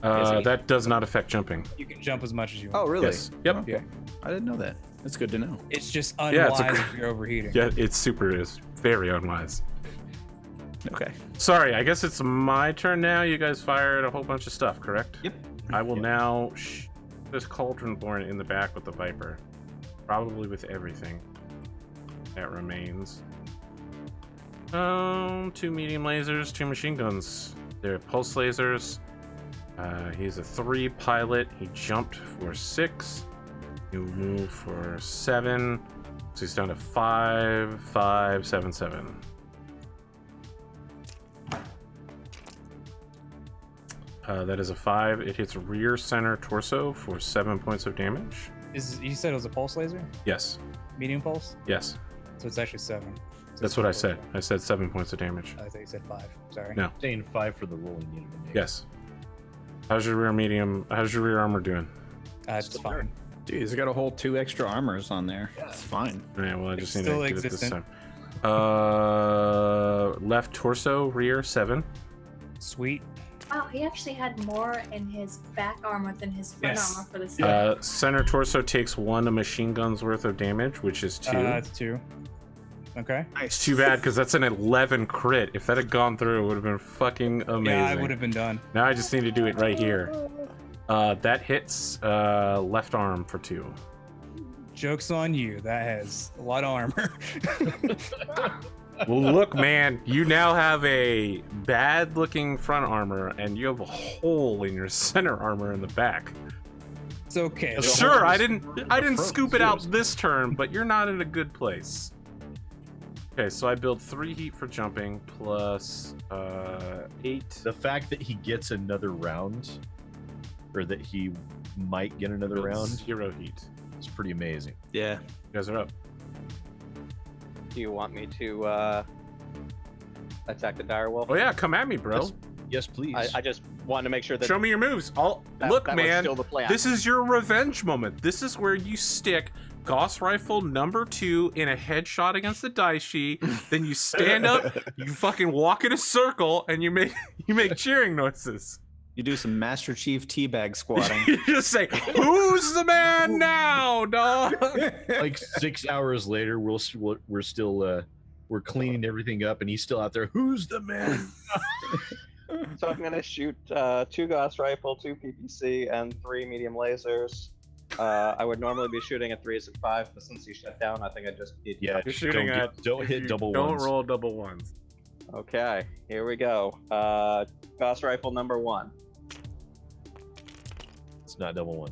That does not affect jumping. You can jump as much as you want. Oh, really? Yes. Yep. Okay. I didn't know that. That's good to know. It's just Yeah, unwise it's a- if you're overheating. Yeah, it's very unwise. Okay. Sorry, I guess it's my turn now. You guys fired a whole bunch of stuff, correct? Yep. I will now this Cauldron Born in the back with the Viper. Probably with everything that remains. 2 medium lasers, 2 machine guns. They're pulse lasers. He's a 3 pilot. He jumped for 6. He'll move for 7. So he's down to 5, 5, 7, 7. That is a 5. It hits rear center torso for 7 points of damage. You said it was a pulse laser? Yes. Medium pulse? Yes. So it's actually 7. So That's it's what I four. said. I said 7 points of damage. I thought you said 5. Sorry. No. Saying 5 for the rolling unit. to make. Yes. How's your rear armor doing? It's Still fine. Dude, he's got a whole 2 extra armors on there. It's fine. Yeah, well, I just It's need to still get it this existent. time. Left torso, rear 7. Sweet. Wow, he actually had more in his back armor than his front Yes. armor for this. Center torso takes 1 machine gun's worth of damage, which is 2. It's 2. Okay. It's too bad because that's an 11 crit. If that had gone through, it would have been fucking amazing. Yeah, I would have been done. Now I just need to do it right here. That hits left arm for 2. Joke's on you. That has a lot of armor. Well, look, man, you now have a bad-looking front armor, and you have a hole in your center armor in the back. It's okay. That's though. Sure, I front, didn't scoop it out seriously. this turn, but you're not in a good place. Okay, so I build 3 heat for jumping plus 8. The fact that he gets another round, or that he might get another round, 0 heat. is pretty amazing. Yeah. You guys are up. Do you want me to attack the direwolf? Oh yeah, come at me, bro. Yes, please. I just wanted to make sure that. Show me your moves. Look, that was man, still the plan. this is your revenge moment. This is where you stick Gauss Rifle number 2 in a headshot against the die sheet. Then you stand up, you fucking walk in a circle, and you make cheering noises. You do some Master Chief teabag squatting. You just say, "Who's the man now, dog?" Like 6 hours later, we're still we're cleaning everything up, and he's still out there. Who's the man? So I'm gonna shoot 2 Gauss rifle, 2 PPC, and 3 medium lasers. I would normally be shooting at 3s and 5, but since you shut down, I think I just did. Yeah, You're shooting don't at. don't if hit you double Don't ones. roll double ones. Okay, here we go. Gauss rifle number 1. It's not double one.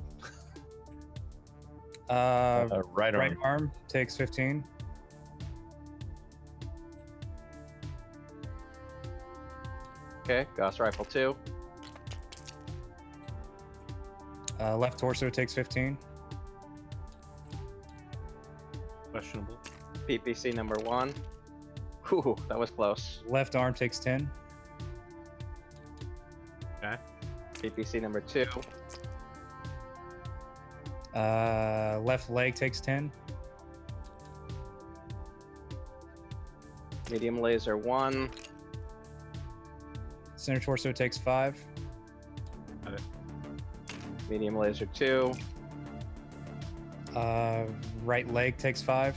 Right Right arm. arm takes 15. Okay, Gauss rifle 2. Left torso takes 15. Questionable. PPC number 1. Whew, that was close. Left arm takes 10. Okay. PPC number 2. Left leg takes 10. Medium laser 1. Center torso takes 5. Medium laser 2. Right leg takes 5.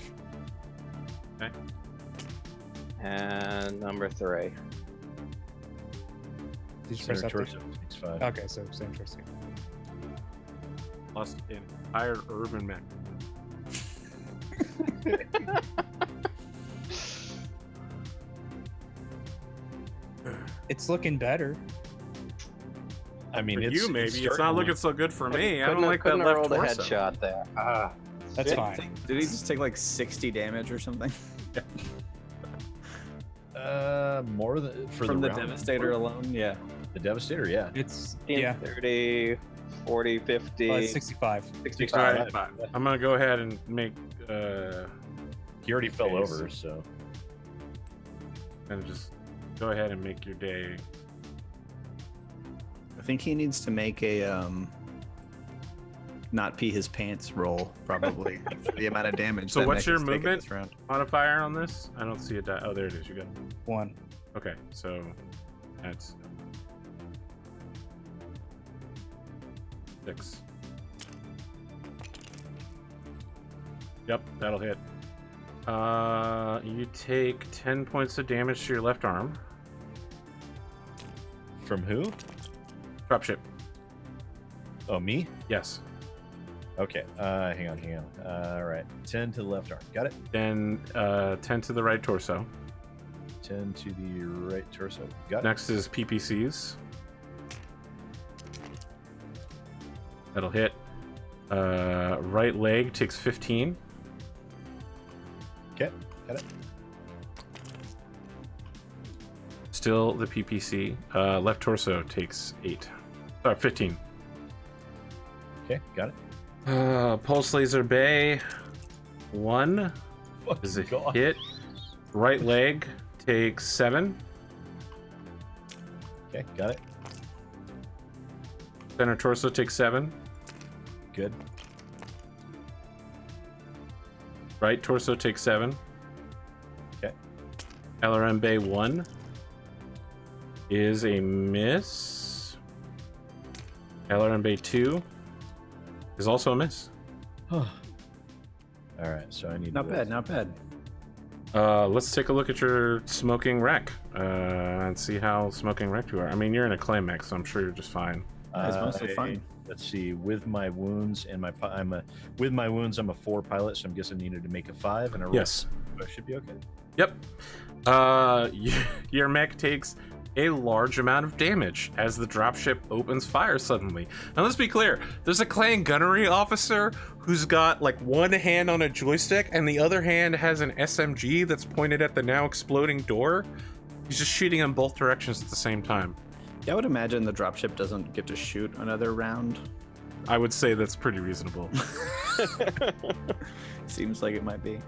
And number 3. Did you press Center up torso. 6-5. Okay, so center torso. Lost an entire urban mech. It's looking better. I mean, For it's you maybe. It's not certainly- looking so good for me. I Couldn't don't have- like that couldn't have left rolled a torso. headshot there. Ah, That's shit. fine. Did he just take like 60 damage or something More than for from the round Devastator before? alone? Yeah. The Devastator, yeah. It's 15, yeah, 30, 40, 50, 65. 65. All right, I'm gonna go ahead and make He already fell Jeez. over, so and just go ahead and make your day. I think he needs to make a not pee his pants roll probably for the amount of damage. So that what's Mech your has taken movement? this round. Modifier on this? I don't see a die. Oh, there it is. You got 1. okay. So that's 6. Yep, that'll hit. You take 10 points of damage to your left arm. from who? Dropship. Oh, me? Yes. Okay. Hang on. All right. 10 to the left arm. Got it. Then 10 to the right torso. 10 to the right torso. Got it. Next is PPCs. That'll hit. Right leg takes 15. Okay. Got it. Still the PPC. Left torso takes 8. 15. Okay. Got it. Pulse laser bay. 1 is a God. hit. Right leg takes 7. Okay. Got it. Center torso takes 7. Good. Right torso takes 7. Okay. LRM bay 1 is a miss. LRM bay 2 is also a miss. All right. So I need Not to bad, not bad. Let's take a look at your smoking wreck and see how smoking wrecked you are. I mean, you're in a clay mech, so I'm sure you're just fine. It's mostly fun. Let's see. With my wounds and my I'm a 4 pilot, so I'm guessing I needed to make a 5 and a roll. Yes. So I should be okay. Yep. Your mech takes a large amount of damage as the dropship opens fire suddenly. Now let's be clear, there's a clan gunnery officer who's got like one hand on a joystick and the other hand has an SMG that's pointed at the now exploding door. He's just shooting in both directions at the same time. Yeah, I would imagine the dropship doesn't get to shoot another round. I would say that's pretty reasonable. Seems like it might be.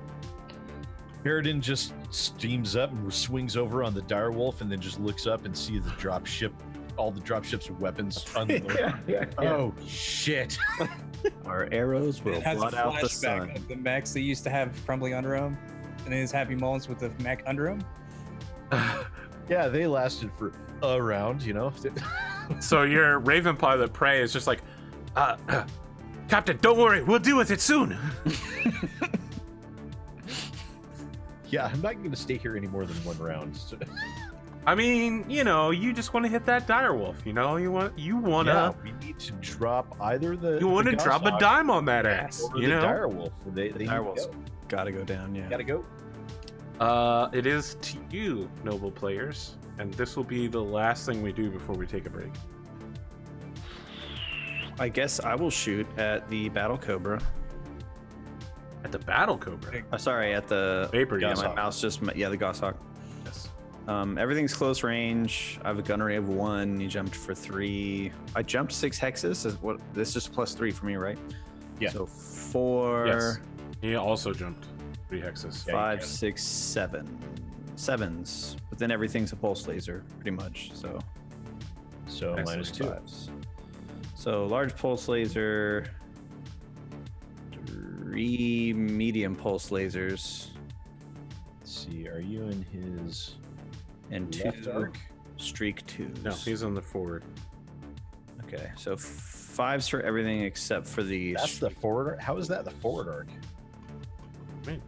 Paradin just steams up and swings over on the direwolf, and then just looks up and sees the dropship, all the dropship's weapons unloaded. Oh shit! Our arrows will It has a blot out the flashback sun. of the mechs they used to have crumbling under them, and then his happy moments with the mech under him. Yeah, they lasted for a round, you know. So your Raven pilot Prey is just like, Captain, don't worry, we'll deal with it soon. Yeah, I'm not going to stay here any more than 1 round. So. I mean, you know, you just want to hit that direwolf. You know, you want Yeah, to we need to drop either the. you want to drop a dime on that ass. or You the know, direwolf. They Direwolf's gotta go down, yeah. gotta go. it is to you, noble players, and this will be the last thing we do before we take a break. I guess I will shoot at the Battle Cobra. At the Battle Cobra. Sorry, at the Vapor, Yeah, yes. my mouse just the Goshawk. Yes. Everything's close range. I have a gunnery of 1. You jumped for 3. I jumped 6 hexes. This is just +3 for me, right? Yeah. So 4, Yes. He also jumped 3 hexes. Yeah, you 5, can. 6, 7. 7s. But then everything's a pulse laser, pretty much. So So Excellent. -2. 5s. So large pulse laser, 3 medium pulse lasers, Let's see, are you in his and 2 left arc? streak 2s. No, he's on the forward. Okay, so 5s for everything except for the. That's the forward arc? How is that the forward arc? Wait.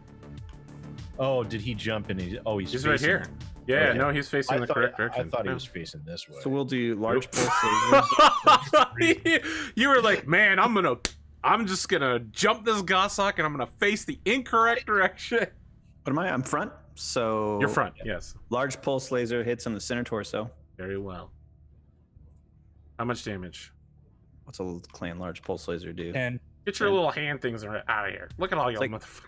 Oh, did he jump in? He's He's right facing- here. Yeah, Okay. no, he's facing the correct I direction. thought he Yeah. was facing this way. So we'll do large Nope. pulse lasers. You were like, man, I'm just gonna jump this Goshawk and I'm gonna face the incorrect direction. What am I? I'm front? So Your front, yes. large pulse laser hits on the center torso. Very well. How much damage? What's a clan large pulse laser do? 10. Get your little hand things out of here. Look at all y'all like- motherfuckers.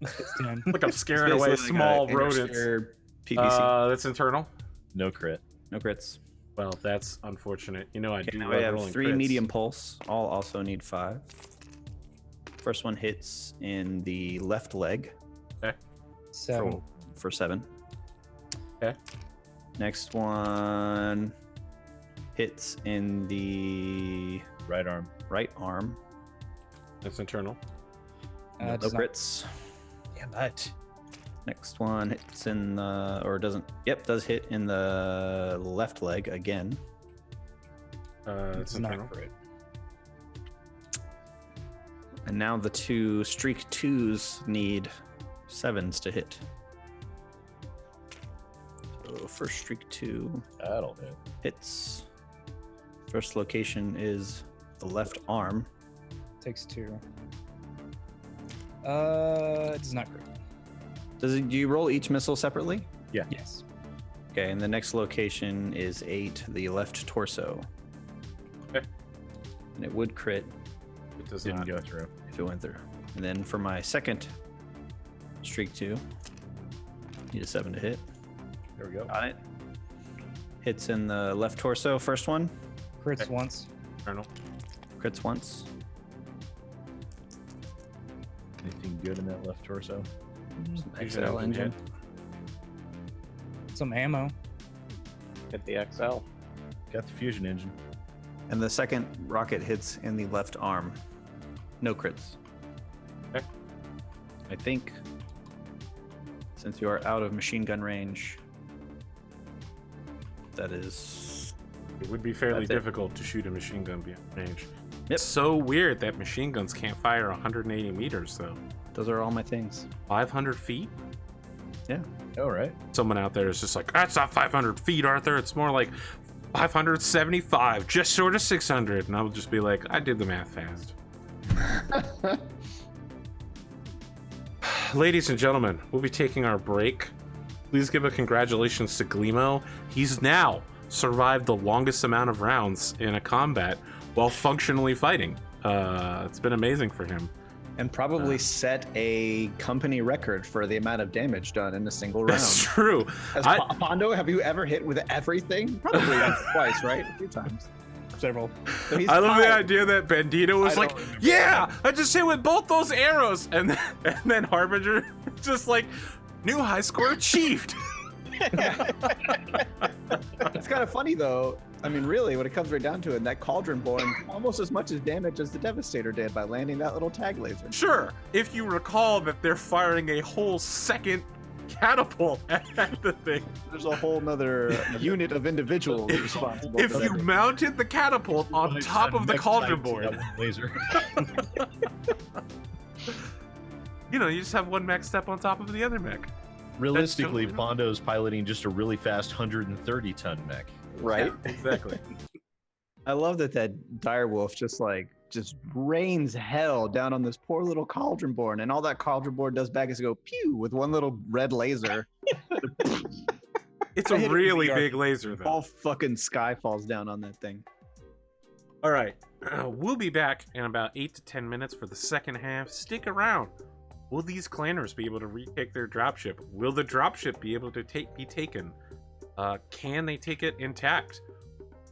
It's 10. Look, I'm scaring away Basically like small a rodents. interstellar PVC. That's internal. No crit. No crits. Well, that's unfortunate. You know, I Okay, do now love we have rolling 3 crits. medium pulse. All also need 5. First one hits in the left leg 7. for 7. Okay. Next one hits in the Right arm. right arm. That's internal. No Does not- crits. Damn it. Next one hits in the, or doesn't, yep, does hit in the left leg again. That's does not internal. crit. And now the 2 streak 2s need 7s to hit. So first streak 2 That'll hit. hits. First location is the left arm. Takes 2. It does not crit. Do you roll each missile separately? Yes. Okay, and the next location is 8, the left torso. Okay. And it would crit It does Didn't not. go through. if it went through. And then for my second streak 2, need a 7 to hit. There we go. Got it. Hits in the left torso, first one. Crits Okay. once. Internal. Crits once. Anything good in that left torso? Some Fusion XL engine. hit. Some ammo. Hit the XL. Got the fusion engine. And the second rocket hits in the left arm. No crits. Okay. I think since you are out of machine gun range, that is. It would be fairly That's it. difficult to shoot a machine gun range. Yep. It's so weird that machine guns can't fire 180 meters, though. Those are all my things. 500 feet? All right. Someone out there is just like, that's not 500 feet, Arthur. It's more like 575, just short of 600. And I will just be like, I did the math fast. Ladies and gentlemen, we'll be taking our break. Please give a congratulations to Glimo. He's now survived the longest amount of rounds in a combat while functionally fighting. It's been amazing for him. And probably set a company record for the amount of damage done in a single round. That's true. As I- Pondo, have you ever hit with everything? Probably once, twice, right? A few times. Several. So he's I love the tied. idea that Bandito was I like, don't remember. yeah, I just hit with both those arrows. And then Harbinger just like, new high score achieved. It's kind of funny though. I mean, really, when it comes right down to it, that Cauldron Born almost as much as damage as the Devastator did by landing that little tag laser. Sure, if you recall that they're firing a whole second catapult at the thing. There's a whole nother unit of individuals responsible. If for you that. mounted the catapult on top of the cauldron board, Laser. you know, you just have one mech step on top of the other mech. Realistically, totally- Pondo's piloting just a really fast 130-ton mech. right? Exactly. I love that direwolf just rains hell down on this poor little Cauldron Born, and all that Cauldron Born does back is go pew with one little red laser. It's I a hit it with really the big laser, All though. fucking sky falls down on that thing. All right, we'll be back in about 8 to 10 minutes for the second half. Stick around. Will these clanners be able to retake their dropship? Will the dropship be able to be taken? Can they take it intact?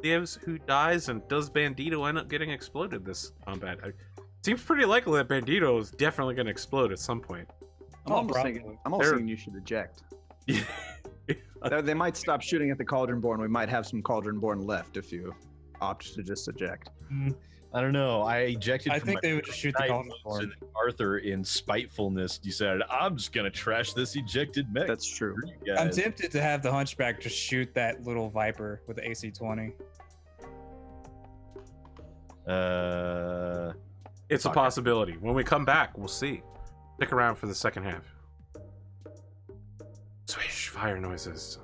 Lives who dies, and does Bandito end up getting exploded this combat? It seems pretty likely that Bandito is definitely going to explode at some point. I'm Oh, almost probably. They're- thinking you should eject. They might stop shooting at the Cauldron Born. We might have some Cauldron Born left if you opt to just eject. I don't know. I ejected. I from think my they would just shoot the knife Cauldron once, Born. and then Arthur, in spitefulness, decided, I'm just going to trash this ejected mech. That's true. for you I'm guys." tempted to have the Hunchback just shoot that little Viper with the AC-20. It's a possibility. When we come back, we'll see. Stick around for the second half. Swish, fire noises.